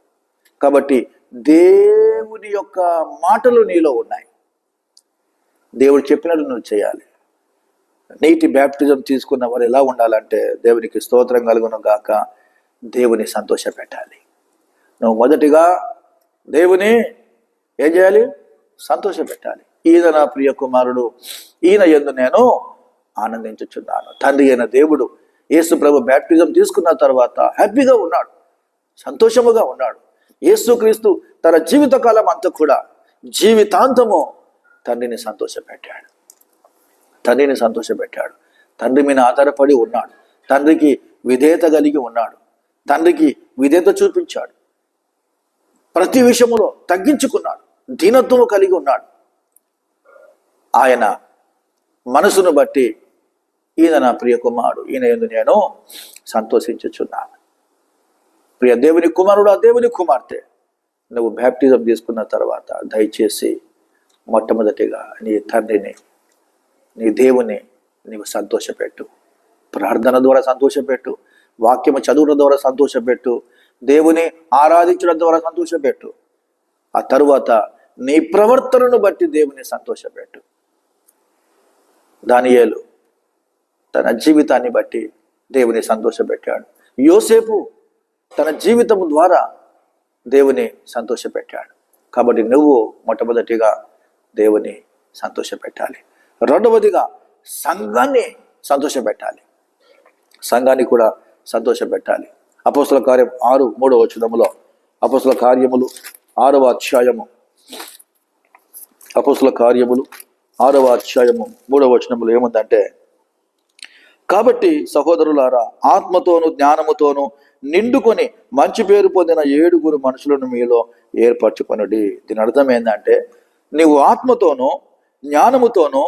కాబట్టి దేవుని యొక్క మాటలు నీలో ఉన్నాయి. దేవుడు చెప్పినట్లు నువ్వు చేయాలి. నీటి బ్యాప్టిజం తీసుకున్న వారు ఎలా ఉండాలంటే దేవునికి స్తోత్రం కలుగును గాక, దేవుని సంతోష పెట్టాలి. నువ్వు మొదటిగా దేవుని ఏం చేయాలి? సంతోష పెట్టాలి. ఈయన నా ప్రియ కుమారుడు, ఈయన యందు నేను ఆనందించుచున్నాను. తండ్రి అయిన దేవుడు యేసు ప్రభు బ్యాప్టిజం తీసుకున్న తర్వాత హ్యాపీగా ఉన్నాడు, సంతోషముగా ఉన్నాడు. యేసుక్రీస్తు తన జీవితకాలం అంతా కూడా జీవితాంతము తండ్రిని సంతోషపెట్టాడు. తండ్రి మీద ఆధారపడి ఉన్నాడు. తండ్రికి విధేయత కలిగి ఉన్నాడు. తండ్రికి విధేయత చూపించాడు. ప్రతి విషయములో తగ్గించుకున్నాడు, దీనత్వము కలిగి ఉన్నాడు. ఆయన మనసును బట్టి ఈయన నా ప్రియ కుమారుడు, ఈయన యందు నేను సంతోషించుచున్నాను. ప్రియ దేవుని కుమారుడు, దేవుని కుమార్తె, నువ్వు బ్యాప్టిజం తీసుకున్న తర్వాత దయచేసి మొట్టమొదటిగా నీ తండ్రిని, నీ దేవుని నీవు సంతోషపెట్టు. ప్రార్థన ద్వారా సంతోషపెట్టు, వాక్యము చదువుల ద్వారా సంతోషపెట్టు, దేవుని ఆరాధించడం ద్వారా సంతోషపెట్టు. ఆ తరువాత నీ ప్రవర్తనను బట్టి దేవుని సంతోషపెట్టు. దానియేలు తన జీవితాన్ని బట్టి దేవుని సంతోషపెట్టాడు. యోసేపు తన జీవితము ద్వారా దేవుని సంతోషపెట్టాడు. కాబట్టి నువ్వు మొట్టమొదటిగా దేవుని సంతోషపెట్టాలి. రెండవదిగా సంఘాన్ని సంతోషపెట్టాలి. సంఘాన్ని కూడా సంతోషపెట్టాలి. అపోస్తల కార్యం 6:3 వచనములో, అపోస్తల కార్యములు 6వ అధ్యాయము, అపోస్తల కార్యములు 6వ అధ్యాయము 3వ వచనములో ఏముందంటే, కాబట్టి సహోదరులారా, ఆత్మతోను జ్ఞానముతోను నిండుకొని మంచి పేరు పొందిన 7 మనుషులను మీలో ఏర్పరచుకొనుడి. దీని అర్థం ఏంటంటే, నీవు ఆత్మతోనూ జ్ఞానముతోనూ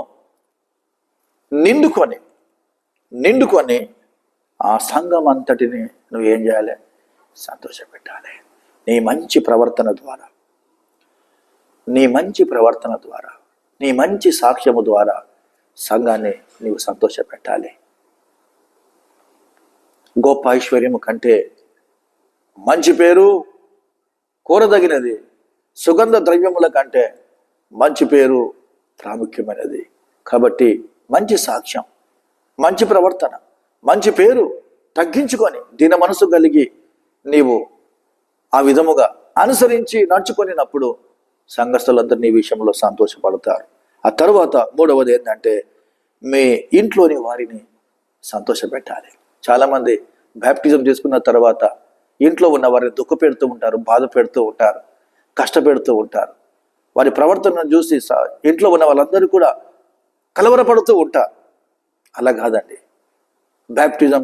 నిండుకొని నిండుకొని ఆ సంఘం అంతటిని నువ్వు ఏం చేయాలి? సంతోషపెట్టాలి. నీ మంచి ప్రవర్తన ద్వారా, నీ మంచి ప్రవర్తన ద్వారా, నీ మంచి సాక్ష్యము ద్వారా సంఘాన్ని నీవు సంతోషపెట్టాలి. గొప్ప ఐశ్వర్యము కంటే మంచి పేరు కోరదగినది, సుగంధ ద్రవ్యముల కంటే మంచి పేరు ప్రాముఖ్యమైనది. కాబట్టి మంచి సాక్ష్యం, మంచి ప్రవర్తన, మంచి పేరు తగ్గించుకొని దీన మనసు కలిగి నీవు ఆ విధముగా అనుసరించి నడుచుకొనినప్పుడు సంఘస్థులందరూ నీ విషయంలో సంతోషపడతారు. ఆ తర్వాత మూడవది ఏంటంటే మీ ఇంట్లోని వారిని సంతోషపెట్టాలి. చాలామంది బ్యాప్టిజం చేసుకున్న తర్వాత ఇంట్లో ఉన్న వారిని దుఃఖ పెడుతూ ఉంటారు, బాధ పెడుతూ ఉంటారు, కష్టపెడుతూ ఉంటారు. వారి ప్రవర్తనను చూసి ఇంట్లో ఉన్న వాళ్ళందరూ కూడా కలవరపడుతూ ఉంటారు. అలా కాదండి. బ్యాప్టిజం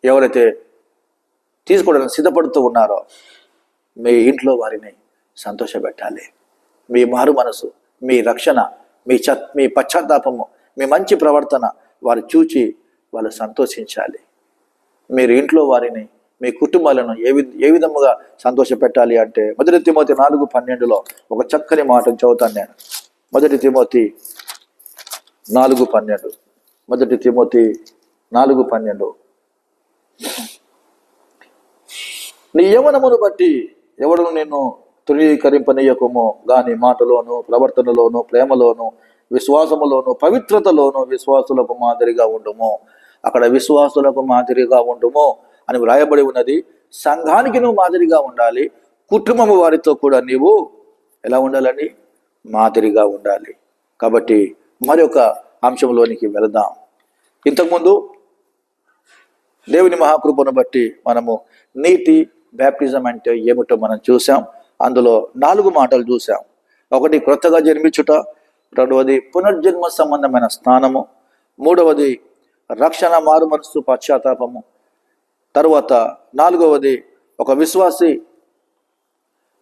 ఎవరైతే తీసుకోవడానికి సిద్ధపడుతూ ఉన్నారో మీ ఇంట్లో వారిని సంతోషపెట్టాలి. మీ మారు మనసు, మీ రక్షణ, మీ పశ్చాత్తాపము, మీ మంచి ప్రవర్తన వారు చూచి వాళ్ళు సంతోషించాలి. మీరు ఇంట్లో వారిని, మీ కుటుంబాలను ఏ విధముగా సంతోషపెట్టాలి అంటే 1 తిమోతి 4:12 ఒక చక్కని మాట చదువుతాను నేను. 1 తిమోతి 4:12 1 తిమోతి 4:12 నీ యవ్వనమును బట్టి ఎవడును నిన్ను తృణీకరింపనీయకము గాని మాటలోను, ప్రవర్తనలోను, ప్రేమలోను, విశ్వాసములోను, పవిత్రతలోను విశ్వాసులకు మాదిరిగా ఉండుము. అక్కడ విశ్వాసులకు మాదిరిగా ఉండుము అని వ్రాయబడి ఉన్నది. సంఘానికి నువ్వు మాదిరిగా ఉండాలి. కుటుంబము వారితో కూడా నీవు ఎలా ఉండాలని? మాదిరిగా ఉండాలి. కాబట్టి మరొక అంశంలోనికి వెళదాం. ఇంతకుముందు దేవుని మహాకృపను బట్టి మనము నీటి బ్యాప్టిజం అంటే ఏమిటో మనం చూసాం. అందులో 4 మాటలు చూసాం. ఒకటి క్రొత్తగా జన్మించుట, రెండవది పునర్జన్మ సంబంధమైన స్నానము, మూడవది రక్షణ, మారు మనసు, పశ్చాత్తాపము, తరువాత 4వది ఒక విశ్వాసి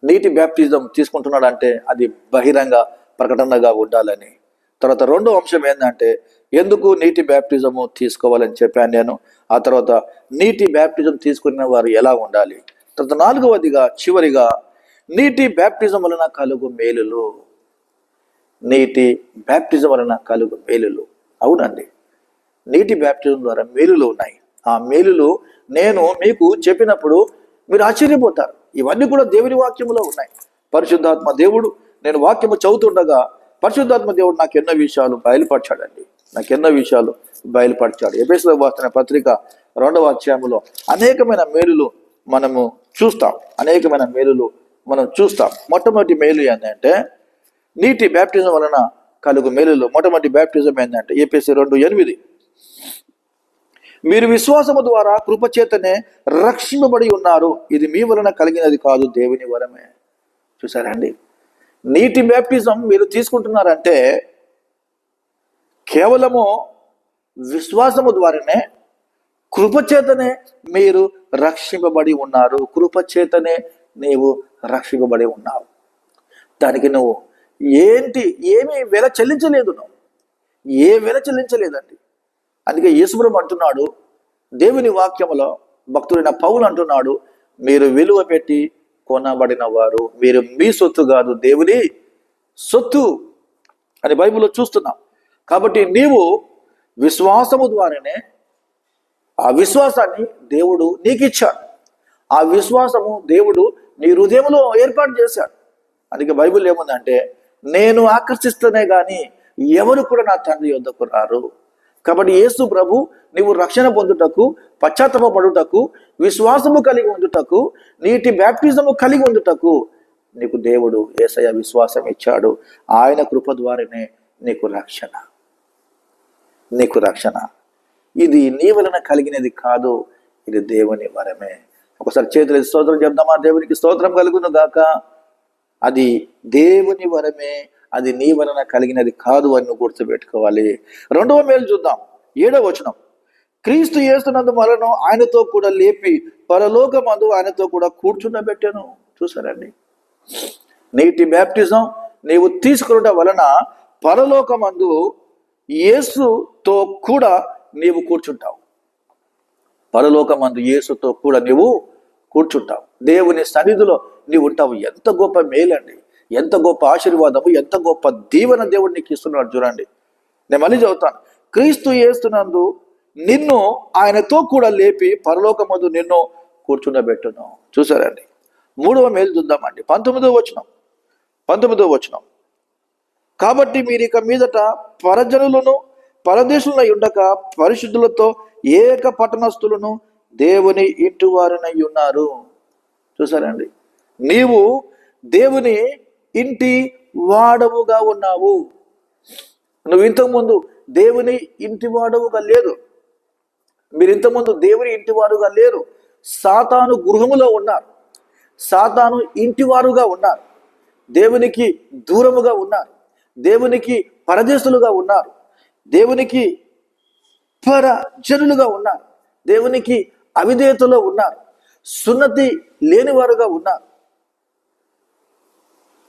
నీటి బ్యాప్టిజం తీసుకుంటున్నాడంటే అది బహిరంగ ప్రకటనగా ఉండాలని. తర్వాత 2వ అంశం ఏంటంటే ఎందుకు నీటి బ్యాప్టిజము తీసుకోవాలని చెప్పాను నేను. ఆ తర్వాత నీటి బ్యాప్టిజం తీసుకున్న వారు ఎలా ఉండాలి. తర్వాత 4వదిగా చివరిగా నీటి బ్యాప్టిజం వలన కలుగు మేలులు. నీటి బ్యాప్టిజం వలన కలుగు మేలులు. అవునండి, నీటి బ్యాప్టిజం ద్వారా మేలులు ఉన్నాయి. ఆ మేలులు నేను మీకు చెప్పినప్పుడు మీరు ఆశ్చర్యపోతారు. ఇవన్నీ కూడా దేవుని వాక్యములో ఉన్నాయి. పరిశుద్ధాత్మ దేవుడు, నేను వాక్యము చదువుతుండగా పరిశుద్ధాత్మ దేవుడు నాకు ఎన్నో విషయాలు బయలుపరచాడండి. ఎఫెసీయులకు రాసిన పత్రిక 2వ అధ్యాయములో అనేకమైన మేలులు మనము చూస్తాం. మొట్టమొదటి మేలు ఏంటంటే నీటి బ్యాప్టిజం వలన కలుగు మేలులు. మొట్టమొదటి బ్యాప్టిజం ఏంటంటే ఎఫెసీయులు 2:8 మీరు విశ్వాసము ద్వారా కృపచేతనే రక్షింపబడి ఉన్నారు. ఇది మీ వలన కలిగినది కాదు, దేవుని వరమే. చూసారండి, నీటి బ్యాప్టిజం మీరు తీసుకుంటున్నారంటే కేవలము విశ్వాసము ద్వారానే, కృపచేతనే మీరు రక్షింపబడి ఉన్నారు. కృపచేతనే నీవు రక్షింపబడి ఉన్నావు. దానికి నువ్వు ఏమీ వెల చెల్లించలేదు. ఏ వెల చెల్లించలేదండి. అందుకే యేసుప్రభువు అంటున్నాడు దేవుని వాక్యములో, భక్తుడైన పౌలు అంటున్నాడు, మీరు విలువ పెట్టి కొనబడిన వారు, మీరు మీ సొత్తు కాదు, దేవుని సొత్తు అని బైబిల్లో చూస్తున్నాం. కాబట్టి నీవు విశ్వాసము ద్వారానే ఆ విశ్వాసాన్ని దేవుడు నీకు ఇచ్చాడు. ఆ విశ్వాసము దేవుడు నీ హృదయంలో ఏర్పాటు చేశాడు. అందుకే బైబిల్ ఏముందంటే నేను ఆకర్షిస్తేనే కానీ ఎవరు కూడా నా తండ్రి యొద్దకు రారు. కాబట్టి యేసు ప్రభు నీవు రక్షణ పొందుటకు, పశ్చాత్తాపపడుటకు, విశ్వాసము కలిగి ఉండుటకు, నీటి బ్యాప్టిజము కలిగి ఉండుటకు నీకు దేవుడు యేసయ్య విశ్వాసం ఇచ్చాడు. ఆయన కృప ద్వారానే నీకు రక్షణ. ఇది నీ వలన కలిగినది కాదు, ఇది దేవుని వరమే. ఒకసారి చేతులు స్తోత్రం చెప్దామా? దేవునికి స్తోత్రం కలుగును గాక. అది దేవుని వరమే, అది నీ వలన కలిగినది కాదు అని నువ్వు గుర్తుపెట్టుకోవాలి. 2వ మేలు చూద్దాం, 7వ వచనం. క్రీస్తు యేసునందు మనలను ఆయనతో కూడా లేపి పరలోకమందు ఆయనతో కూడా కూర్చుండబెట్టాను. చూసారండి, నీటి బ్యాప్టిజం నీవు తీసుకున్న వలన పరలోకమందు యేసుతో కూడా నీవు కూర్చుంటావు. పరలోకమందు యేసుతో కూడా నీవు కూర్చుంటావు. దేవుని సన్నిధిలో నీవు ఉంటావు. ఎంత గొప్ప మేలండి, ఎంత గొప్ప ఆశీర్వాదము, ఎంత గొప్ప దీవెన దేవుడు నీకు ఇస్తున్నాడు. చూడండి, నేను మళ్ళీ చదువుతాను. క్రీస్తు యేసునందు నిన్ను ఆయనతో కూడా లేపి పరలోకమందు నిన్ను కూర్చుండబెట్టును. చూసారండి. 3వ మేలు చూద్దామండి. 19వ వచనం. కాబట్టి మీరు ఇక మీదట పరజనులను పరదేశులై ఉండక పరిశుద్ధులతో ఏక పట్టణస్థులను దేవుని ఇంటి వారినై ఉన్నారు. చూసారండి, నీవు దేవుని ఇంటి వాడవుగా ఉన్నావు. నువ్వు ఇంతకుముందు దేవుని ఇంటి వాడవుగా లేదు. మీరు ఇంతకుముందు దేవుని ఇంటి వారుగా లేరు. సాతాను గృహములో ఉన్నారు. సాతాను ఇంటివారుగా ఉన్నారు. దేవునికి దూరముగా ఉన్నారు. దేవునికి పరదేశులుగా ఉన్నారు. దేవునికి పరజనులుగా ఉన్నారు. దేవునికి అవిధేయతలో ఉన్నారు. సున్నతి లేనివారుగా ఉన్నారు.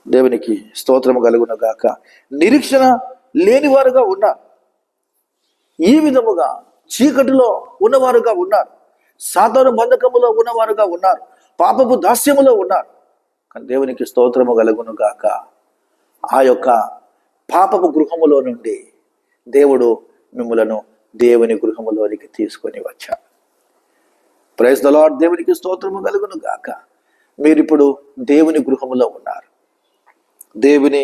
దేవునికి స్తోత్రము కలుగును గాక. నిరీక్షణ లేనివారుగా ఉన్నారు. ఈ విధముగా చీకటిలో ఉన్నవారుగా ఉన్నారు. సాతాను బంధకములో ఉన్నవారుగా ఉన్నారు. పాపపు దాస్యములో ఉన్నారు. కానీ దేవునికి స్తోత్రము కలుగును గాక. ఆ యొక్క పాపపు గృహములో నుండి దేవుడు మిమ్మలను దేవుని గృహములోనికి తీసుకొని వచ్చాడు. Praise the lord. దేవునికి స్తోత్రము కలుగును గాక. మీరిప్పుడు దేవుని గృహములో ఉన్నారు. దేవుని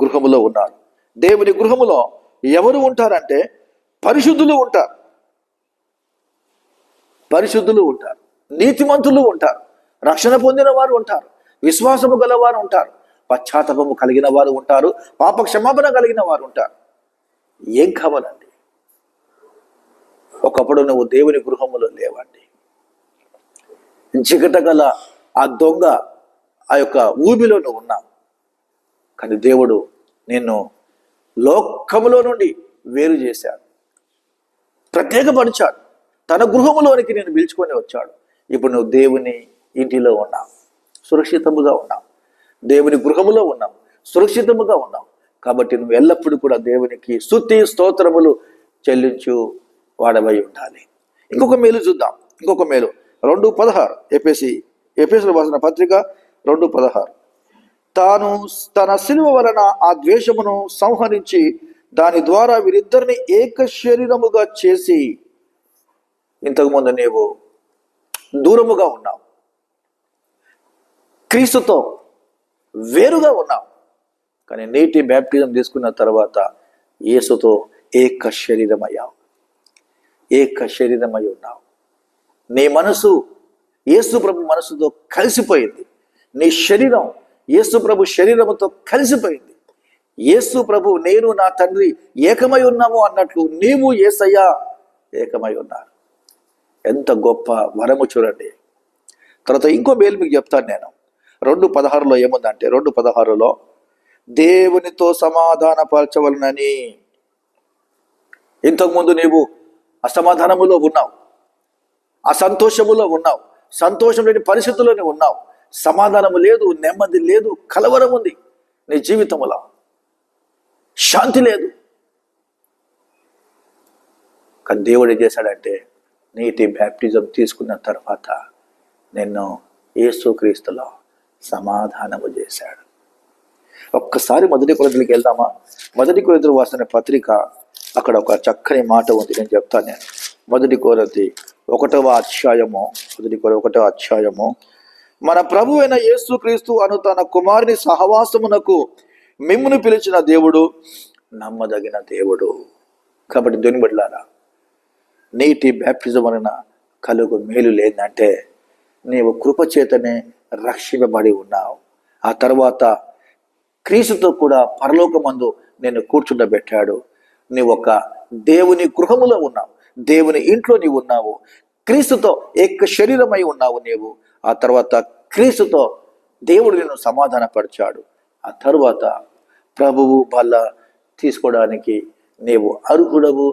గృహములో ఉన్నారు. దేవుని గృహములో ఎవరు ఉంటారంటే పరిశుద్ధులు ఉంటారు. పరిశుద్ధులు ఉంటారు. నీతిమంతులు ఉంటారు. రక్షణ పొందిన వారు ఉంటారు. విశ్వాసము గలవారు ఉంటారు. పశ్చాత్తాపము కలిగిన వారు ఉంటారు. పాప క్షమాపణ కలిగిన వారు ఉంటారు. ఏం కావాలండి? ఒకప్పుడు నువ్వు దేవుని గృహములో లేవండి. చికట గల ఆ దొంగ ఆ యొక్క ఊబిలో నువ్వు ఉన్నావు. కానీ దేవుడు నిన్ను లోకములో నుండి వేరు చేశాడు, ప్రత్యేకపరిచాడు. తన గృహములోనికి నేను పిలుచుకొని వచ్చాడు. ఇప్పుడు నువ్వు దేవుని ఇంటిలో ఉన్నావు, సురక్షితముగా ఉన్నావు. దేవుని గృహములో ఉన్నావు, సురక్షితముగా ఉన్నావు. కాబట్టి నువ్వు ఎల్లప్పుడూ కూడా దేవునికి స్తుతి స్తోత్రములు చెల్లించు వాడవై ఉండాలి. ఇంకొక మేలు చూద్దాం. ఇంకొక మేలు 2:16 ఎఫెసీయులకు రాసిన పత్రిక 2:16. తాను తన శిలువ వలన ఆ ద్వేషమును సంహరించి దాని ద్వారా వీరిద్దరిని ఏక శరీరముగా చేసి. ఇంతకుముందు నీవు దూరముగా ఉన్నావు, క్రీస్తుతో వేరుగా ఉన్నావు. కానీ నేటి బ్యాప్టిజం తీసుకున్న తర్వాత యేసుతో ఏక శరీరమయ్యావు. ఏక శరీరమై ఉన్నావు. నీ మనసు యేసు ప్రభు మనసుతో కలిసిపోయింది. నీ శరీరం యేసు ప్రభు శరీరముతో కలిసిపోయింది. యేసు ప్రభు నేను నా తండ్రి ఏకమై ఉన్నాము అన్నట్లు నీవు యేసయ్య ఏకమై ఉన్నారు. ఎంత గొప్ప వరము చూడండి. తర్వాత ఇంకో మేలు మీకు చెప్తాను నేను. 2:16 ఏముందంటే 2:16 దేవునితో సమాధానపరచవలనని. ఇంతకుముందు నీవు అసమాధానములో ఉన్నావు, అసంతోషములో ఉన్నావు, సంతోషం లేని పరిస్థితుల్లోనే ఉన్నావు. సమాధానము లేదు, నెమ్మది లేదు, కలవరం ఉంది. నీ జీవితంలో శాంతి లేదు. కానీ దేవుడు ఏం చేశాడంటే నీటి బ్యాప్టిజం తీసుకున్న తర్వాత నిన్ను యేసుక్రీస్తులో సమాధానము చేశాడు. ఒక్కసారి 1 కొరింథీయులకు వెళ్దామా? 1 కొరింథీయులకు రాసిన పత్రిక, అక్కడ ఒక చక్కని మాట ఉంది, నేను చెప్తాను. నేను 1 కొరింథీ 1వ అధ్యాయము మన ప్రభు అయిన యేసుక్రీస్తు అను తన కుమారుని సహవాసమునకు మిమ్మును పిలిచిన దేవుడు నమ్మదగిన దేవుడు. కాబట్టి దేవుని బిడ్డలారా, నీటి బ్యాప్టిజం వలన కలుగు మేలు లేదంటే నీవు కృపచేతనే రక్షింపబడి ఉన్నావు. ఆ తర్వాత క్రీస్తుతో కూడా పరలోకమందు నేను కూర్చుండబెట్టాడు. నీవు ఒక దేవుని గృహములో ఉన్నావు, దేవుని ఇంట్లో నీవు ఉన్నావు, క్రీస్తుతో ఏక శరీరమై ఉన్నావు నీవు. ఆ తర్వాత క్రీస్తుతో దేవుడు నిన్ను సమాధానపరిచాడు. ఆ తరువాత ప్రభువు బల్ల తీసుకోవడానికి నీవు అర్హురాలవు.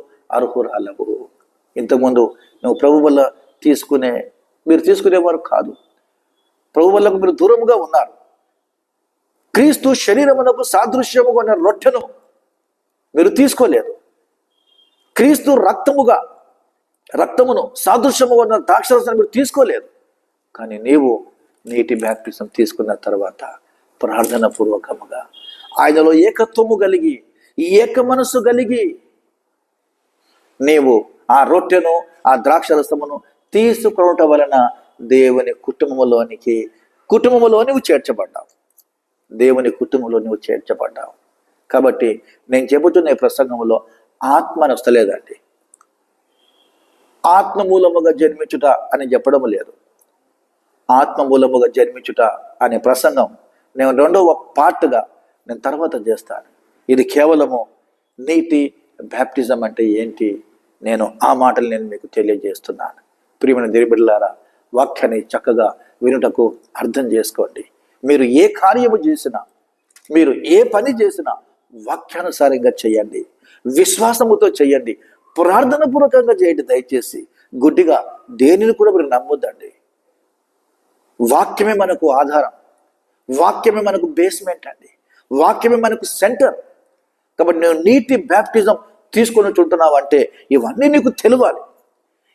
ఇంతకుముందు నువ్వు ప్రభు వల్ల మీరు తీసుకునేవారు కాదు. ప్రభు వల్లకు మీరు దూరముగా ఉన్నారు. క్రీస్తు శరీరమునకు సాదృశ్యముగా ఉన్న రొట్టెను మీరు తీసుకోలేదు. క్రీస్తు రక్తమును సాదృశ్యముగా ఉన్న ద్రాక్షరసాన్ని మీరు తీసుకోలేదు. కానీ నీవు నీటి బ్యాప్టిజం తీసుకున్న తర్వాత ప్రార్థన పూర్వకముగా ఆయనలో ఏకత్వము కలిగి, ఏక మనస్సు కలిగి నీవు ఆ రొట్టెను, ఆ ద్రాక్షరసమును తీసుకొనటం వలన దేవుని కుటుంబములో నువ్వు చేర్చబడ్డావు. దేవుని కుటుంబంలో నువ్వు చేర్చబడ్డావు. కాబట్టి నేను చెబుతున్న ఈ ప్రసంగంలో ఆత్మని వస్తలేదండి. ఆత్మ మూలముగా జన్మించుట అని చెప్పడం లేదు. ఆత్మ మూలముగా జన్మించుట అనే ప్రసంగం నేను రెండవ పార్ట్గా నేను తర్వాత చేస్తాను. ఇది కేవలము నీటి బ్యాప్టిజం అంటే ఏంటి, నేను ఆ మాటలు నేను మీకు తెలియజేస్తున్నాను. ప్రియమైన దేవుని బిడ్డలారా, వాక్యాన్ని చక్కగా వినుటకు అర్థం చేసుకోండి. మీరు ఏ కార్యము చేసినా, మీరు ఏ పని చేసినా వాక్యానుసారంగా చేయండి, విశ్వాసముతో చేయండి, ప్రార్థన పూర్వకంగా చేయండి. దయచేసి గుడ్డిగా దేనిని కూడా మీరు నమ్మొద్దండి. వాక్యమే మనకు ఆధారం, వాక్యమే మనకు బేస్మెంట్ అండి, వాక్యమే మనకు సెంటర్. కాబట్టి నువ్వు నీటి బ్యాప్టిజం తీసుకొని చుంటున్నావు అంటే ఇవన్నీ నీకు తెలియాలి.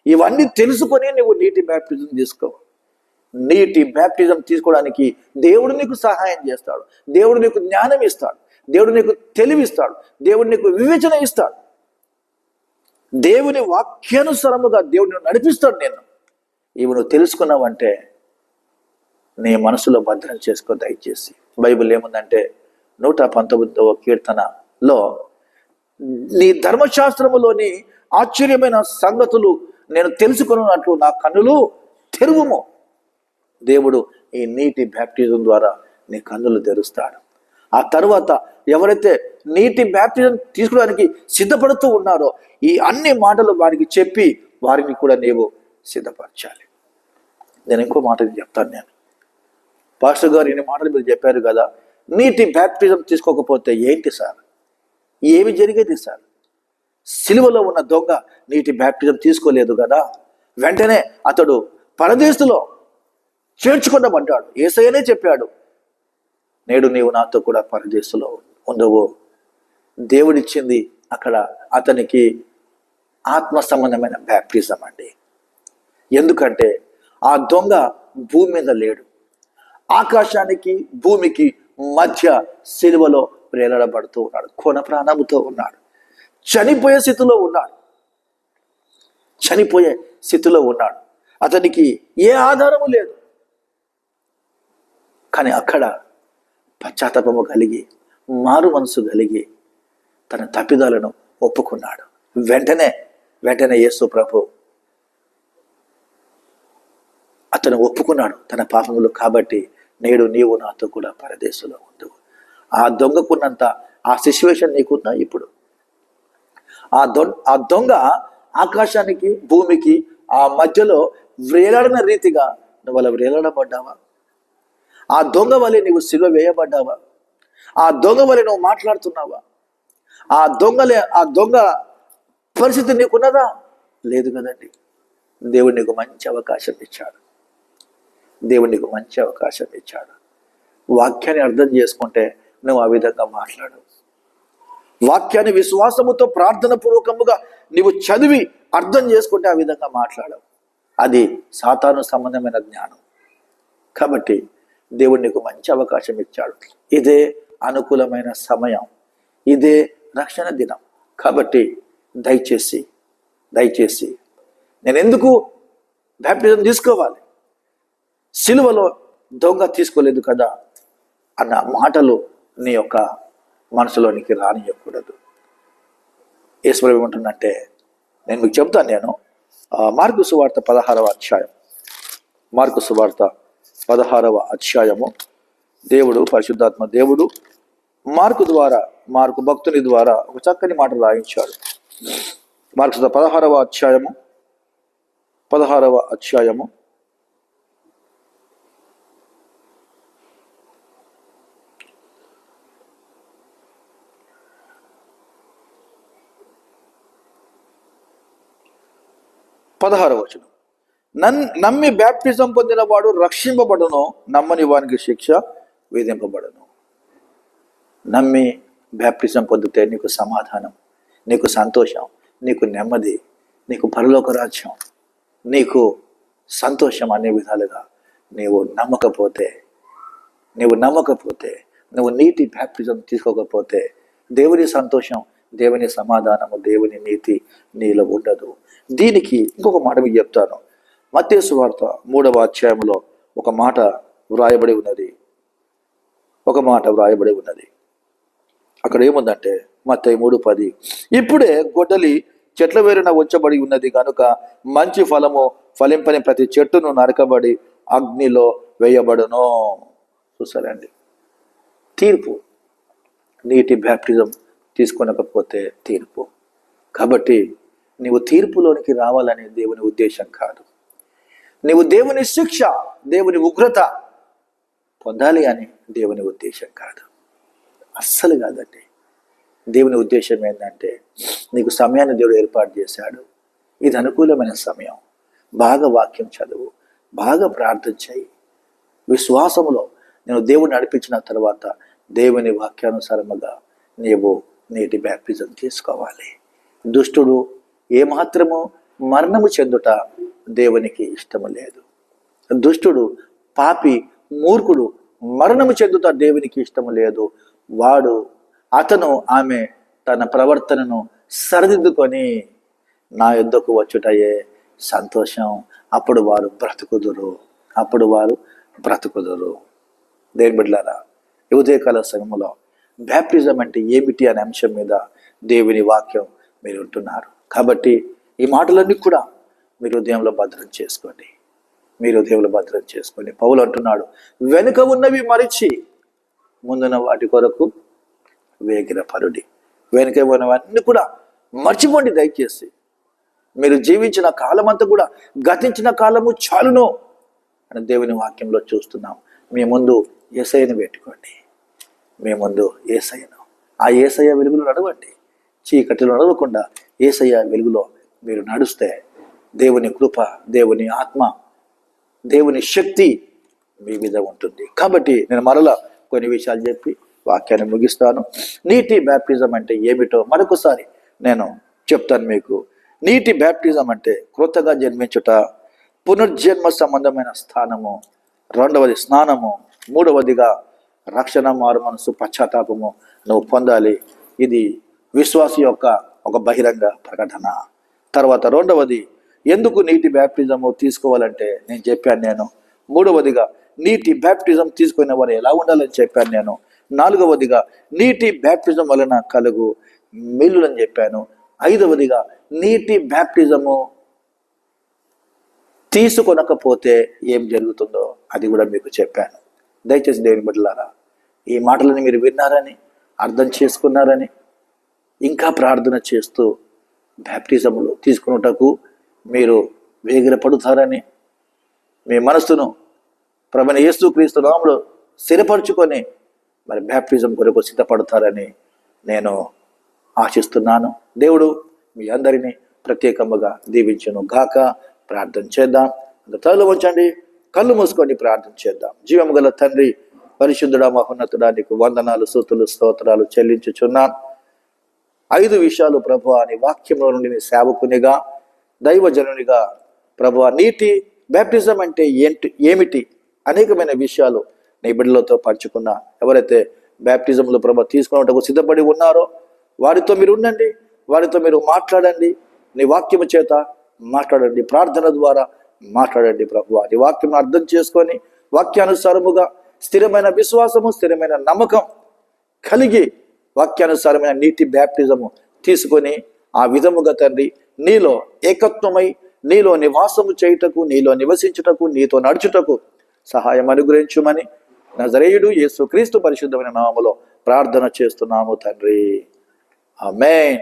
ఇవన్నీ తెలుసుకొని నువ్వు నీటి బ్యాప్టిజం తీసుకో. నీటి బ్యాప్టిజం తీసుకోవడానికి దేవుడు నీకు సహాయం చేస్తాడు, దేవుడు నీకు జ్ఞానం ఇస్తాడు, దేవుడు నీకు తెలివిస్తాడు, దేవుడు నీకు వివేచన ఇస్తాడు. దేవుని వాక్యానుసారముగా దేవుడిని నడిపిస్తాడు. ఇవి నువ్వు తెలుసుకున్నావంటే నీ మనసులో భద్రం చేసుకో. దయచేసి బైబిల్ ఏముందంటే 119వ కీర్తనలో నీ ధర్మశాస్త్రములోని ఆశ్చర్యమైన సంగతులు నేను తెలుసుకున్నట్లు నా కన్నులు తెరువుము. దేవుడు ఈ నీటి బ్యాప్టిజం ద్వారా నీ కన్నులు తెరుస్తాడు. ఆ తర్వాత ఎవరైతే నీటి బ్యాప్టిజం తీసుకోవడానికి సిద్ధపడుతూ ఉన్నారో ఈ అన్ని మాటలు వారికి చెప్పి వారిని కూడా నీవు సిద్ధపరచాలి. నేను ఇంకో మాట చెప్తాను. నేను పాస్టర్ గారు ఇన్ని మాటలు మీరు చెప్పారు కదా, నీటి బ్యాప్టిజం తీసుకోకపోతే ఏంటి సార్, ఏమి జరిగేది సార్? సిలువలో ఉన్న దొంగ నీటి బ్యాప్టిజం తీసుకోలేదు కదా, వెంటనే అతడు పరదేశంలో చేర్చుకొనబడ్డాడు. యేసయ్యనే చెప్పాడు, నేడు నీవు నాతో కూడా పరదేశంలో ఉండవు. దేవుడిచ్చింది అక్కడ అతనికి ఆత్మ సంబంధమైన బ్యాప్టిజం అండి. ఎందుకంటే ఆ దొంగ భూమి మీద లేడు, ఆకాశానికి భూమికి మధ్య సిలువలో వేలాడబడుతూ ఉన్నాడు, కొన ప్రాణముతో ఉన్నాడు, చనిపోయే స్థితిలో ఉన్నాడు. అతనికి ఏ ఆధారము లేదు. కానీ అక్కడ పశ్చాత్తాపము కలిగి, మారు మనసు కలిగి తన తప్పిదాలను ఒప్పుకున్నాడు. వెంటనే యేసు ప్రభు అతను ఒప్పుకున్నాడు తన పాపములు. కాబట్టి నేడు నీవు నాతో కూడా పరదేశంలో ఉండు. ఆ దొంగకున్నంత ఆ సిచ్యువేషన్ నీకున్నా ఇప్పుడు. ఆ దొంగ ఆకాశానికి భూమికి ఆ మధ్యలో వేలాడిన రీతిగా నువ్వు అలా వేలాడబడ్డావా? ఆ దొంగ వలె నువ్వు సిలువ వేయబడ్డావా? ఆ దొంగ వలె నువ్వు మాట్లాడుతున్నావా? ఆ దొంగ పరిస్థితి నీకున్నదా? లేదు కదండి. దేవుడు నీకు మంచి అవకాశం ఇచ్చాడు. వాక్యాన్ని అర్థం చేసుకుంటే నువ్వు ఆ విధంగా మాట్లాడు. వాక్యాన్ని విశ్వాసముతో ప్రార్థన పూర్వకముగా నీవు చదివి అర్థం చేసుకుంటే ఆ విధంగా మాట్లాడవు. అది సాతాను సంబంధమైన జ్ఞానం. కాబట్టి దేవుడు నీకు మంచి అవకాశం ఇచ్చాడు. ఇదే అనుకూలమైన సమయం, ఇదే రక్షణ దినం. కాబట్టి దయచేసి నేను ఎందుకు బ్యాప్టిజం తీసుకోవాలి, సిలువలో దొంగ తీసుకోలేదు కదా అన్న మాటలు నీ యొక్క మనసులోనికి రానియకూడదు. యేసు ఏమంటున్నట్టే నేను మీకు చెప్తాను. నేను మార్కు సువార్త 16వ అధ్యాయం, మార్కు సువార్త 16వ అధ్యాయము దేవుడు, పరిశుద్ధాత్మ దేవుడు మార్కు భక్తుని ద్వారా ఒక చక్కని మాట రాయించాడు. మార్కు 16వ అధ్యాయము 16వ వచనం, నమ్మి బ్యాప్టిజం పొందిన వాడు రక్షింపబడును, నమ్మని వానికి శిక్ష విధింపబడును. నమ్మి బ్యాప్టిజం పొందితే నీకు సమాధానం, నీకు సంతోషం, నీకు నెమ్మది, నీకు పరలోక రాజ్యం, నీకు సంతోషం అనే విధాలుగా నీవు నమ్మకపోతే, నువ్వు నీటి బ్యాప్టిజం తీసుకోకపోతే దేవుని సంతోషం, దేవుని సమాధానము, దేవుని నీతి నీలో ఉండదు. దీనికి ఇంకొక మాట మీకు చెప్తాను. మత్తయి సువార్త 3వ అధ్యాయంలో ఒక మాట వ్రాయబడి ఉన్నది. అక్కడ ఏముందంటే మత్తయి 3:10, ఇప్పుడే గొడ్డలి చెట్ల వేరున ఉంచబడి ఉన్నది కనుక మంచి ఫలము ఫలింపని ప్రతి చెట్టును నరకబడి అగ్నిలో వేయబడును. చూసారండి, తీర్పు. నీటి బ్యాప్టిజం తీసుకొనకపోతే తీర్పు. కాబట్టి నీవు తీర్పులోనికి రావాలనే దేవుని ఉద్దేశం కాదు. నీవు దేవుని శిక్ష, దేవుని ఉగ్రత పొందాలి అని దేవుని ఉద్దేశం కాదు. అస్సలు కాదండి. దేవుని ఉద్దేశం ఏంటంటే, నీకు సమయాన్ని దేవుడు ఏర్పాటు చేశాడు. ఇది అనుకూలమైన సమయం. బాగా వాక్యం చదువు, బాగా ప్రార్థన చేయి. విశ్వాసములో నేను దేవుడిని నడిపించిన తర్వాత దేవుని వాక్యానుసారముగా నీవు నీటి బ్యాప్టిజం తీసుకోవాలి. దుష్టుడు ఏమాత్రము మరణము చెందుట దేవునికి ఇష్టము లేదు. దుష్టుడు, పాపి, మూర్ఖుడు మరణము చెందుట దేవునికి ఇష్టము లేదు. అతను ఆమె తన ప్రవర్తనను సరిదిద్దుకొని నా యొద్దకు వచ్చుటయే సంతోషం. అప్పుడు వారు బ్రతుకుదురు. దేని బిడ్డలారా, ఉదయకాల సమయంలో బ్యాప్టిజం అంటే ఏమిటి అనే అంశం మీద దేవుని వాక్యం మీరు ఉంటున్నారు. కాబట్టి ఈ మాటలన్నీ కూడా మీరు హృదయంలో భద్రం చేసుకోండి. పౌలు అంటున్నాడు, వెనుక ఉన్నవి మరిచి ముందున్న వాటి కొరకు వేగిరపరుడి. వెనుక ఉన్నవన్నీ కూడా మర్చిపోండి దయచేసి. మీరు జీవించిన కాలమంతా కూడా గతించిన కాలము చాలును అని దేవుని వాక్యంలో చూస్తున్నాం. మీ ముందు యేసయ్యను పెట్టుకోండి. ఆ యేసయ్య వెలుగులో నడవండి. చీకటిలో నడవకుండా యేసయ్య వెలుగులో మీరు నడుస్తే దేవుని కృప, దేవుని ఆత్మ, దేవుని శక్తి మీ మీద ఉంటుంది. కాబట్టి నేను మరలా కొన్ని విషయాలు చెప్పి వాక్యాన్ని ముగిస్తాను. నీటి బ్యాప్టిజం అంటే ఏమిటో మరొకసారి నేను చెప్తాను మీకు. నీటి బ్యాప్టిజం అంటే క్రొత్తగా జన్మించుట, పునర్జన్మ సంబంధమైన స్థానము, 2వది స్నానము, 3వదిగా రక్షణ, మారు మనసు, పశ్చాత్తాపము నువ్వు పొందాలి. ఇది విశ్వాసి యొక్క ఒక బహిరంగ ప్రకటన. తర్వాత 2వది, ఎందుకు నీటి బ్యాప్టిజము తీసుకోవాలంటే నేను చెప్పాను. 3వదిగా నీటి బ్యాప్టిజం తీసుకునే వారు ఎలా ఉండాలని చెప్పాను నేను. 4వదిగా నీటి బ్యాప్టిజం వలన కలుగు మేలులని చెప్పాను. 5వదిగా నీటి బ్యాప్టిజము తీసుకొనకపోతే ఏం జరుగుతుందో అది కూడా మీకు చెప్పాను. దయచేసి దేవుని బిడ్డలారా, ఈ మాటలను మీరు విన్నారని, అర్థం చేసుకున్నారని, ఇంకా ప్రార్థన చేస్తూ బ్యాప్టిజములు తీసుకున్నటకు మీరు వేగిరపడుతారని, మీ మనస్సును ప్రభువైన యేసుక్రీస్తు నామములో స్థిరపరచుకొని మరి బ్యాప్టిజం కొరకు సిద్ధపడతారని నేను ఆశిస్తున్నాను. దేవుడు మీ అందరినీ ప్రత్యేకముగా దీవించును గాక. ప్రార్థన చేద్దాం. తలలు వంచండి, కళ్ళు మూసుకొని ప్రార్థన చేద్దాం. జీవము గల తండ్రి, పరిశుద్ధుడా, మహోన్నతుడా, నీకు వందనాలు, స్తుతులు, స్తోత్రాలు చెల్లించుచున్నాను. 5 విషయాలు ప్రభువా నీ వాక్యంలో నుండి నీ సేవకునిగా, దైవజనునిగా ప్రభువా నీటి బ్యాప్టిజం అంటే ఏమిటి అనేకమైన విషయాలు నీ బిడ్డలతో పంచుకున్నా. ఎవరైతే బ్యాప్టిజంలో ప్రభు తీసుకున్నట్టుకు సిద్ధపడి ఉన్నారో వారితో మీరు ఉండండి, వారితో మీరు మాట్లాడండి. నీ వాక్యము చేత మాట్లాడండి, ప్రార్థన ద్వారా మాట్లాడండి. ప్రభువా నీ వాక్యం అర్థం చేసుకొని వాక్యానుసారముగా స్థిరమైన విశ్వాసము, స్థిరమైన నమ్మకం కలిగి వాక్యానుసారమైన నీటి బ్యాప్టిజము తీసుకొని ఆ విధముగా తండ్రి నీలో ఏకత్వమై నీలో నివాసము చేయుటకు, నీలో నివసించుటకు, నీతో నడుచుటకు సహాయం అనుగ్రహించుమని నజరేయుడు యేసుక్రీస్తు పరిశుద్ధమైన నామములో ప్రార్థన చేస్తున్నాము తండ్రి. ఆమేన్.